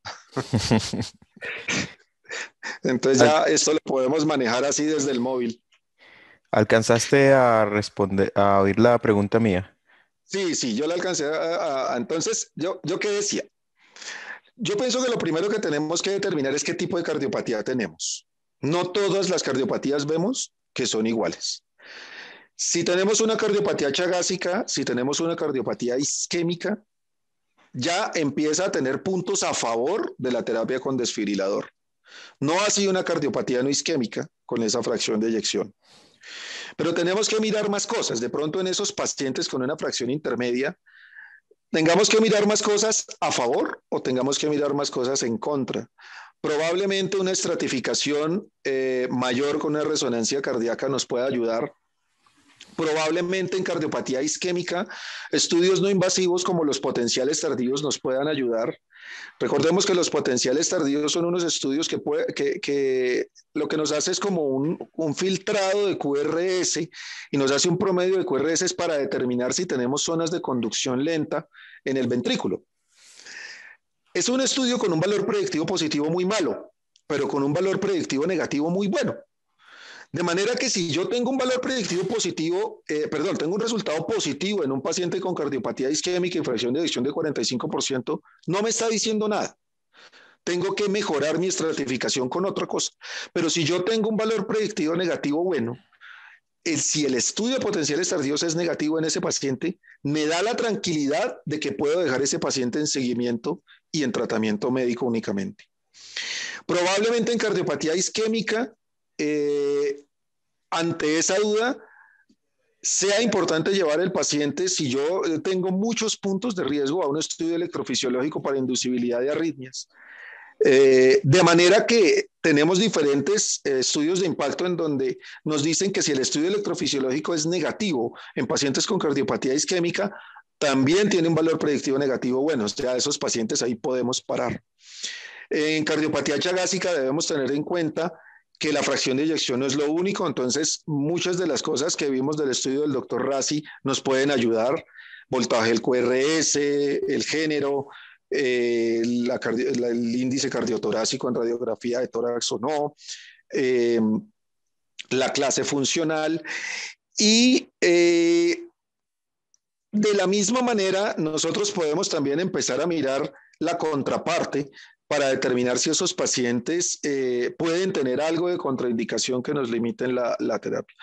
S4: Entonces
S1: Al-
S4: ya esto lo podemos manejar así desde el móvil.
S1: ¿Alcanzaste a responder, a oír la pregunta mía?
S4: Sí, sí, yo le alcancé entonces, ¿yo qué decía? Yo pienso que lo primero que tenemos que determinar es qué tipo de cardiopatía tenemos. No todas las cardiopatías vemos que son iguales. Si tenemos una cardiopatía chagásica, si tenemos una cardiopatía isquémica, ya empieza a tener puntos a favor de la terapia con desfibrilador. No ha sido una cardiopatía no isquémica con esa fracción de eyección. Pero tenemos que mirar más cosas. De pronto en esos pacientes con una fracción intermedia, tengamos que mirar más cosas a favor o tengamos que mirar más cosas en contra. Probablemente una estratificación mayor con una resonancia cardíaca nos pueda ayudar. Probablemente en cardiopatía isquémica, estudios no invasivos como los potenciales tardíos nos puedan ayudar. Recordemos que los potenciales tardíos son unos estudios que lo que nos hace es como un filtrado de QRS y nos hace un promedio de QRS para determinar si tenemos zonas de conducción lenta en el ventrículo. Es un estudio con un valor predictivo positivo muy malo, pero con un valor predictivo negativo muy bueno. De manera que si yo tengo un valor predictivo positivo, tengo un resultado positivo en un paciente con cardiopatía isquémica y fracción de eyección de 45%, no me está diciendo nada. Tengo que mejorar mi estratificación con otra cosa. Pero si yo tengo un valor predictivo negativo bueno, si el estudio de potenciales tardíos es negativo en ese paciente, me da la tranquilidad de que puedo dejar ese paciente en seguimiento y en tratamiento médico únicamente. Probablemente en cardiopatía isquémica, ante esa duda, sea importante llevar el paciente, si yo tengo muchos puntos de riesgo, a un estudio electrofisiológico para inducibilidad de arritmias. De manera que tenemos diferentes estudios de impacto en donde nos dicen que si el estudio electrofisiológico es negativo en pacientes con cardiopatía isquémica, también tiene un valor predictivo negativo bueno, o sea, esos pacientes ahí podemos parar. En cardiopatía chagásica debemos tener en cuenta que la fracción de eyección no es lo único, entonces muchas de las cosas que vimos del estudio del doctor Rassi nos pueden ayudar, voltaje del QRS, el género, el índice cardiotorácico en radiografía de tórax o no, la clase funcional y de la misma manera nosotros podemos también empezar a mirar la contraparte para determinar si esos pacientes pueden tener algo de contraindicación que nos limiten la terapia.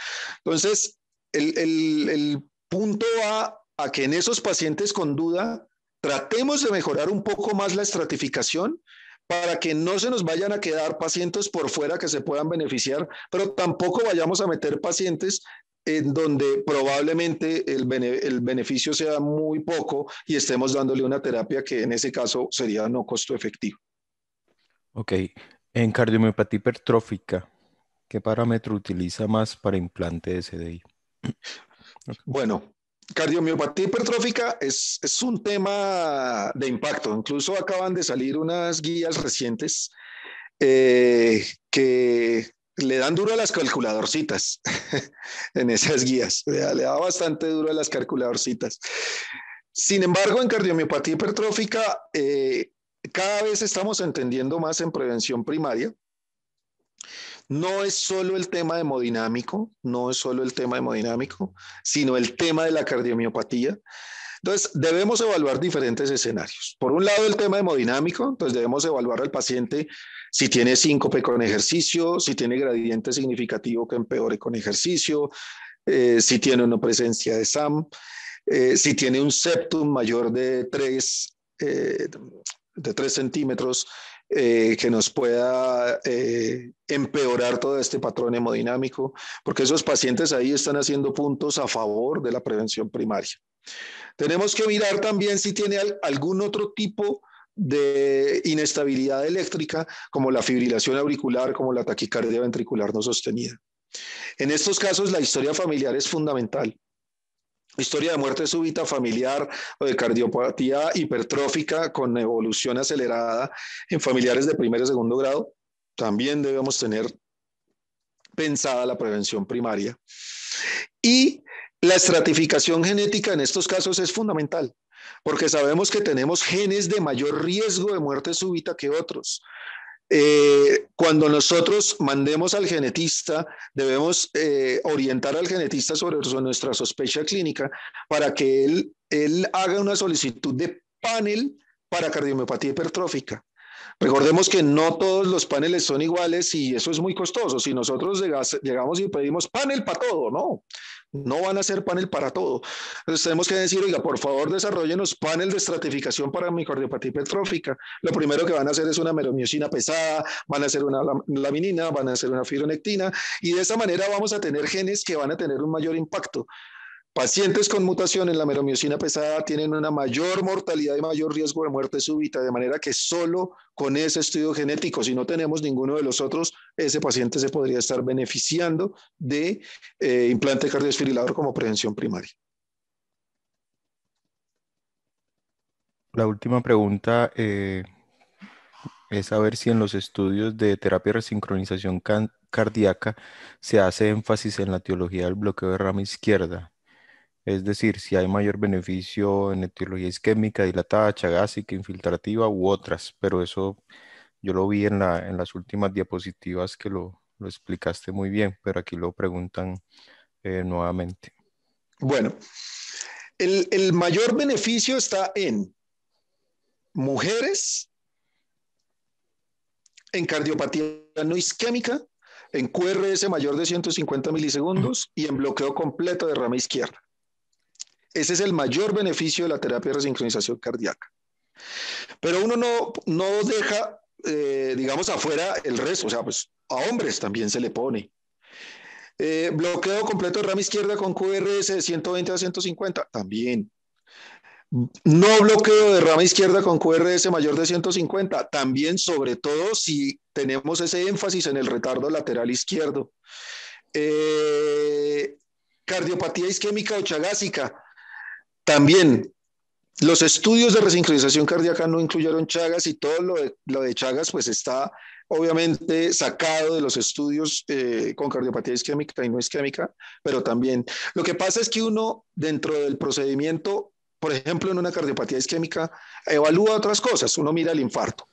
S4: Entonces, el punto va a que en esos pacientes con duda tratemos de mejorar un poco más la estratificación para que no se nos vayan a quedar pacientes por fuera que se puedan beneficiar, pero tampoco vayamos a meter pacientes en donde probablemente el beneficio sea muy poco y estemos dándole una terapia que en ese caso sería no costo efectivo.
S1: Ok. En cardiomiopatía hipertrófica, ¿qué parámetro utiliza más para implante de CDI?
S4: Bueno, cardiomiopatía hipertrófica es un tema de impacto. Incluso acaban de salir unas guías recientes que le dan duro a las calculadorcitas en esas guías. Le da bastante duro a las calculadorcitas. Sin embargo, en cardiomiopatía hipertrófica, cada vez estamos entendiendo más en prevención primaria. No es solo el tema hemodinámico, no es solo el tema hemodinámico, sino el tema de la cardiomiopatía. Entonces, debemos evaluar diferentes escenarios. Por un lado, el tema hemodinámico, entonces debemos evaluar al paciente si tiene síncope con ejercicio, si tiene gradiente significativo que empeore con ejercicio, si tiene una presencia de SAM, si tiene un septum mayor de 3 centímetros, que nos pueda empeorar todo este patrón hemodinámico, porque esos pacientes ahí están haciendo puntos a favor de la prevención primaria. Tenemos que mirar también si tiene algún otro tipo de inestabilidad eléctrica, como la fibrilación auricular, como la taquicardia ventricular no sostenida. En estos casos, la historia familiar es fundamental. historia de muerte súbita familiar o de cardiopatía hipertrófica con evolución acelerada en familiares de primer y segundo grado, también debemos tener pensada la prevención primaria. Y la estratificación genética en estos casos es fundamental, porque sabemos que tenemos genes de mayor riesgo de muerte súbita que otros. Cuando nosotros mandemos al genetista, debemos orientar al genetista sobre nuestra sospecha clínica para que él haga una solicitud de panel para cardiomiopatía hipertrófica. Recordemos que no todos los paneles son iguales y eso es muy costoso. Si nosotros llegamos y pedimos panel para todo, no van a ser panel para todo. Entonces tenemos que decir, oiga, por favor desarrollenos panel de estratificación para cardiopatía hipertrófica. Lo primero que van a hacer es una meromiocina pesada, van a hacer una laminina, van a hacer una fibronectina y de esa manera vamos a tener genes que van a tener un mayor impacto. Pacientes con mutación en la meromiocina pesada tienen una mayor mortalidad y mayor riesgo de muerte súbita, de manera que solo con ese estudio genético, si no tenemos ninguno de los otros, ese paciente se podría estar beneficiando de implante cardiodesfibrilador como prevención primaria.
S1: La última pregunta es saber si en los estudios de terapia de resincronización cardíaca se hace énfasis en la etiología del bloqueo de rama izquierda. Es decir, si hay mayor beneficio en etiología isquémica, dilatada, chagásica, infiltrativa u otras, pero eso yo lo vi en las últimas diapositivas que lo explicaste muy bien, pero aquí lo preguntan nuevamente.
S4: Bueno, el mayor beneficio está en mujeres, en cardiopatía no isquémica, en QRS mayor de 150 milisegundos y en bloqueo completo de rama izquierda. Ese es el mayor beneficio de la terapia de resincronización cardíaca. Pero uno no deja, digamos, afuera el resto, o sea, pues a hombres también se le pone. Bloqueo completo de rama izquierda con QRS de 120 a 150, también. No bloqueo de rama izquierda con QRS mayor de 150, también, sobre todo si tenemos ese énfasis en el retardo lateral izquierdo. Cardiopatía isquémica o chagásica, también. Los estudios de resincronización cardíaca no incluyeron Chagas y todo lo de Chagas pues está obviamente sacado de los estudios con cardiopatía isquémica y no isquémica, pero también. Lo que pasa es que uno dentro del procedimiento, por ejemplo en una cardiopatía isquémica, evalúa otras cosas, uno mira el infarto.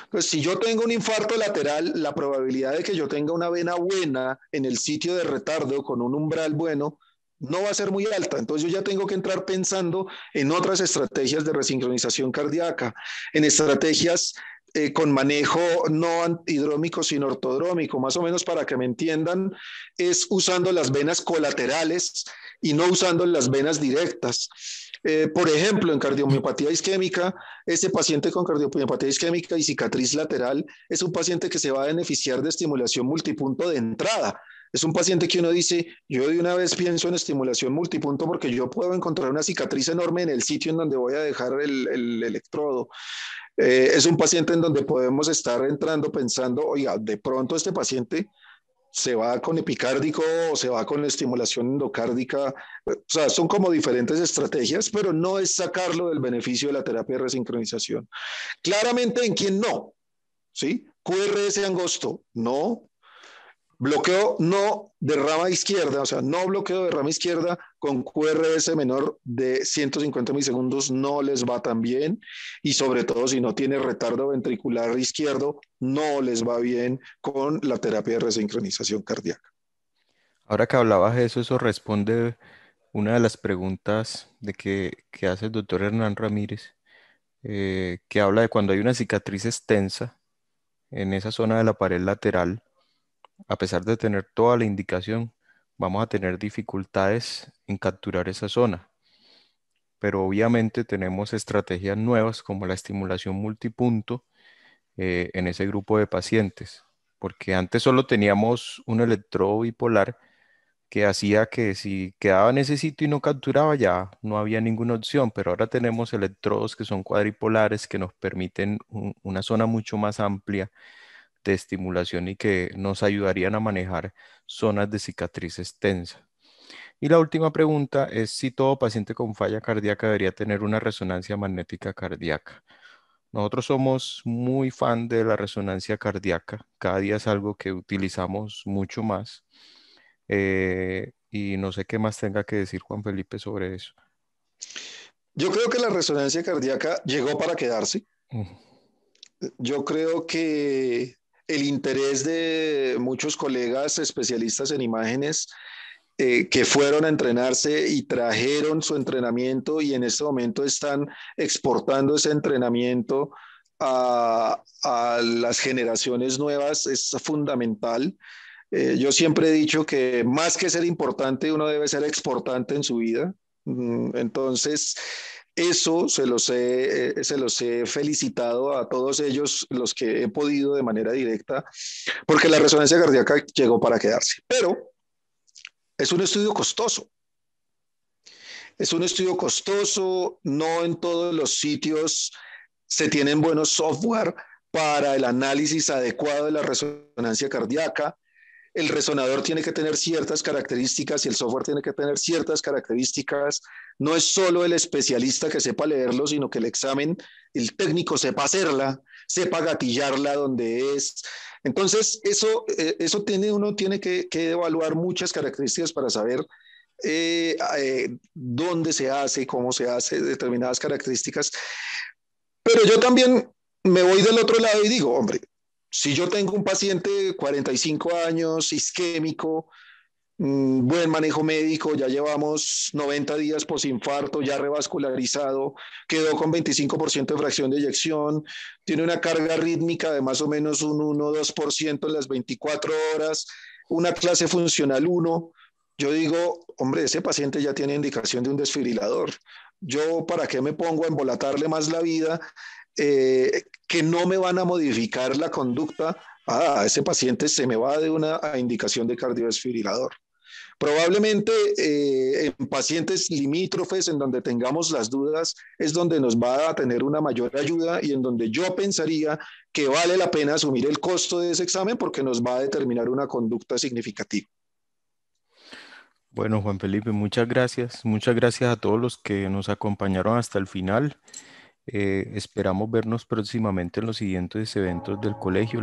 S4: Entonces, si yo tengo un infarto lateral, la probabilidad de que yo tenga una vena buena en el sitio de retardo con un umbral bueno no va a ser muy alta. Entonces yo ya tengo que entrar pensando en otras estrategias de resincronización cardíaca, en estrategias con manejo no antidrómico, sino ortodrómico, más o menos para que me entiendan, es usando las venas colaterales y no usando las venas directas. Por ejemplo, en cardiomiopatía isquémica, ese paciente con cardiomiopatía isquémica y cicatriz lateral es un paciente que se va a beneficiar de estimulación multipunto de entrada. Es un paciente que uno dice, yo de una vez pienso en estimulación multipunto porque yo puedo encontrar una cicatriz enorme en el sitio en donde voy a dejar el electrodo. Es un paciente en donde podemos estar entrando pensando, oiga, de pronto este paciente se va con epicárdico o se va con estimulación endocárdica. O sea, son como diferentes estrategias, pero no es sacarlo del beneficio de la terapia de resincronización. Claramente en quien no, ¿sí? QRS angosto, no. Bloqueo no de rama izquierda, o sea, no bloqueo de rama izquierda con QRS menor de 150 milisegundos no les va tan bien y sobre todo si no tiene retardo ventricular izquierdo no les va bien con la terapia de resincronización cardíaca.
S1: Ahora que hablabas de eso, eso responde una de las preguntas que hace el doctor Hernán Ramírez, que habla de cuando hay una cicatriz extensa en esa zona de la pared lateral, a pesar de tener toda la indicación, vamos a tener dificultades en capturar esa zona. Pero obviamente tenemos estrategias nuevas como la estimulación multipunto en ese grupo de pacientes, porque antes solo teníamos un electrodo bipolar que hacía que si quedaba en ese sitio y no capturaba ya no había ninguna opción, pero ahora tenemos electrodos que son cuadripolares que nos permiten una zona mucho más amplia de estimulación y que nos ayudarían a manejar zonas de cicatriz extensa. Y la última pregunta es si todo paciente con falla cardíaca debería tener una resonancia magnética cardíaca. Nosotros somos muy fan de la resonancia cardíaca. Cada día es algo que utilizamos mucho más. Y no sé qué más tenga que decir Juan Felipe sobre eso.
S4: Yo creo que la resonancia cardíaca llegó para quedarse. Yo creo que el interés de muchos colegas especialistas en imágenes que fueron a entrenarse y trajeron su entrenamiento y en este momento están exportando ese entrenamiento a las generaciones nuevas es fundamental. Yo siempre he dicho que más que ser importante, uno debe ser exportante en su vida. Entonces, eso se los he felicitado a todos ellos, los que he podido de manera directa, porque la resonancia cardíaca llegó para quedarse. Pero es un estudio costoso. Es un estudio costoso, no en todos los sitios se tienen buenos software para el análisis adecuado de la resonancia cardíaca. El resonador tiene que tener ciertas características y el software tiene que tener ciertas características. No es solo el especialista que sepa leerlo, sino que el examen, el técnico sepa hacerla, sepa gatillarla donde es. Entonces, uno tiene que evaluar muchas características para saber dónde se hace, cómo se hace, determinadas características. Pero yo también me voy del otro lado y digo, hombre, si yo tengo un paciente de 45 años, isquémico, buen manejo médico, ya llevamos 90 días posinfarto, ya revascularizado, quedó con 25% de fracción de eyección, tiene una carga rítmica de más o menos un 1-2% en las 24 horas, una clase funcional 1. Yo digo, hombre, ese paciente ya tiene indicación de un desfibrilador. Yo, ¿para qué me pongo a embolatarle más la vida? Que no me van a modificar la conducta. Ese paciente se me va de una indicación de cardiodesfibrilador. Probablemente en pacientes limítrofes, en donde tengamos las dudas, es donde nos va a tener una mayor ayuda y en donde yo pensaría que vale la pena asumir el costo de ese examen porque nos va a determinar una conducta significativa.
S1: Bueno, Juan Felipe, muchas gracias. Muchas gracias a todos los que nos acompañaron hasta el final. Esperamos vernos próximamente en los siguientes eventos del colegio.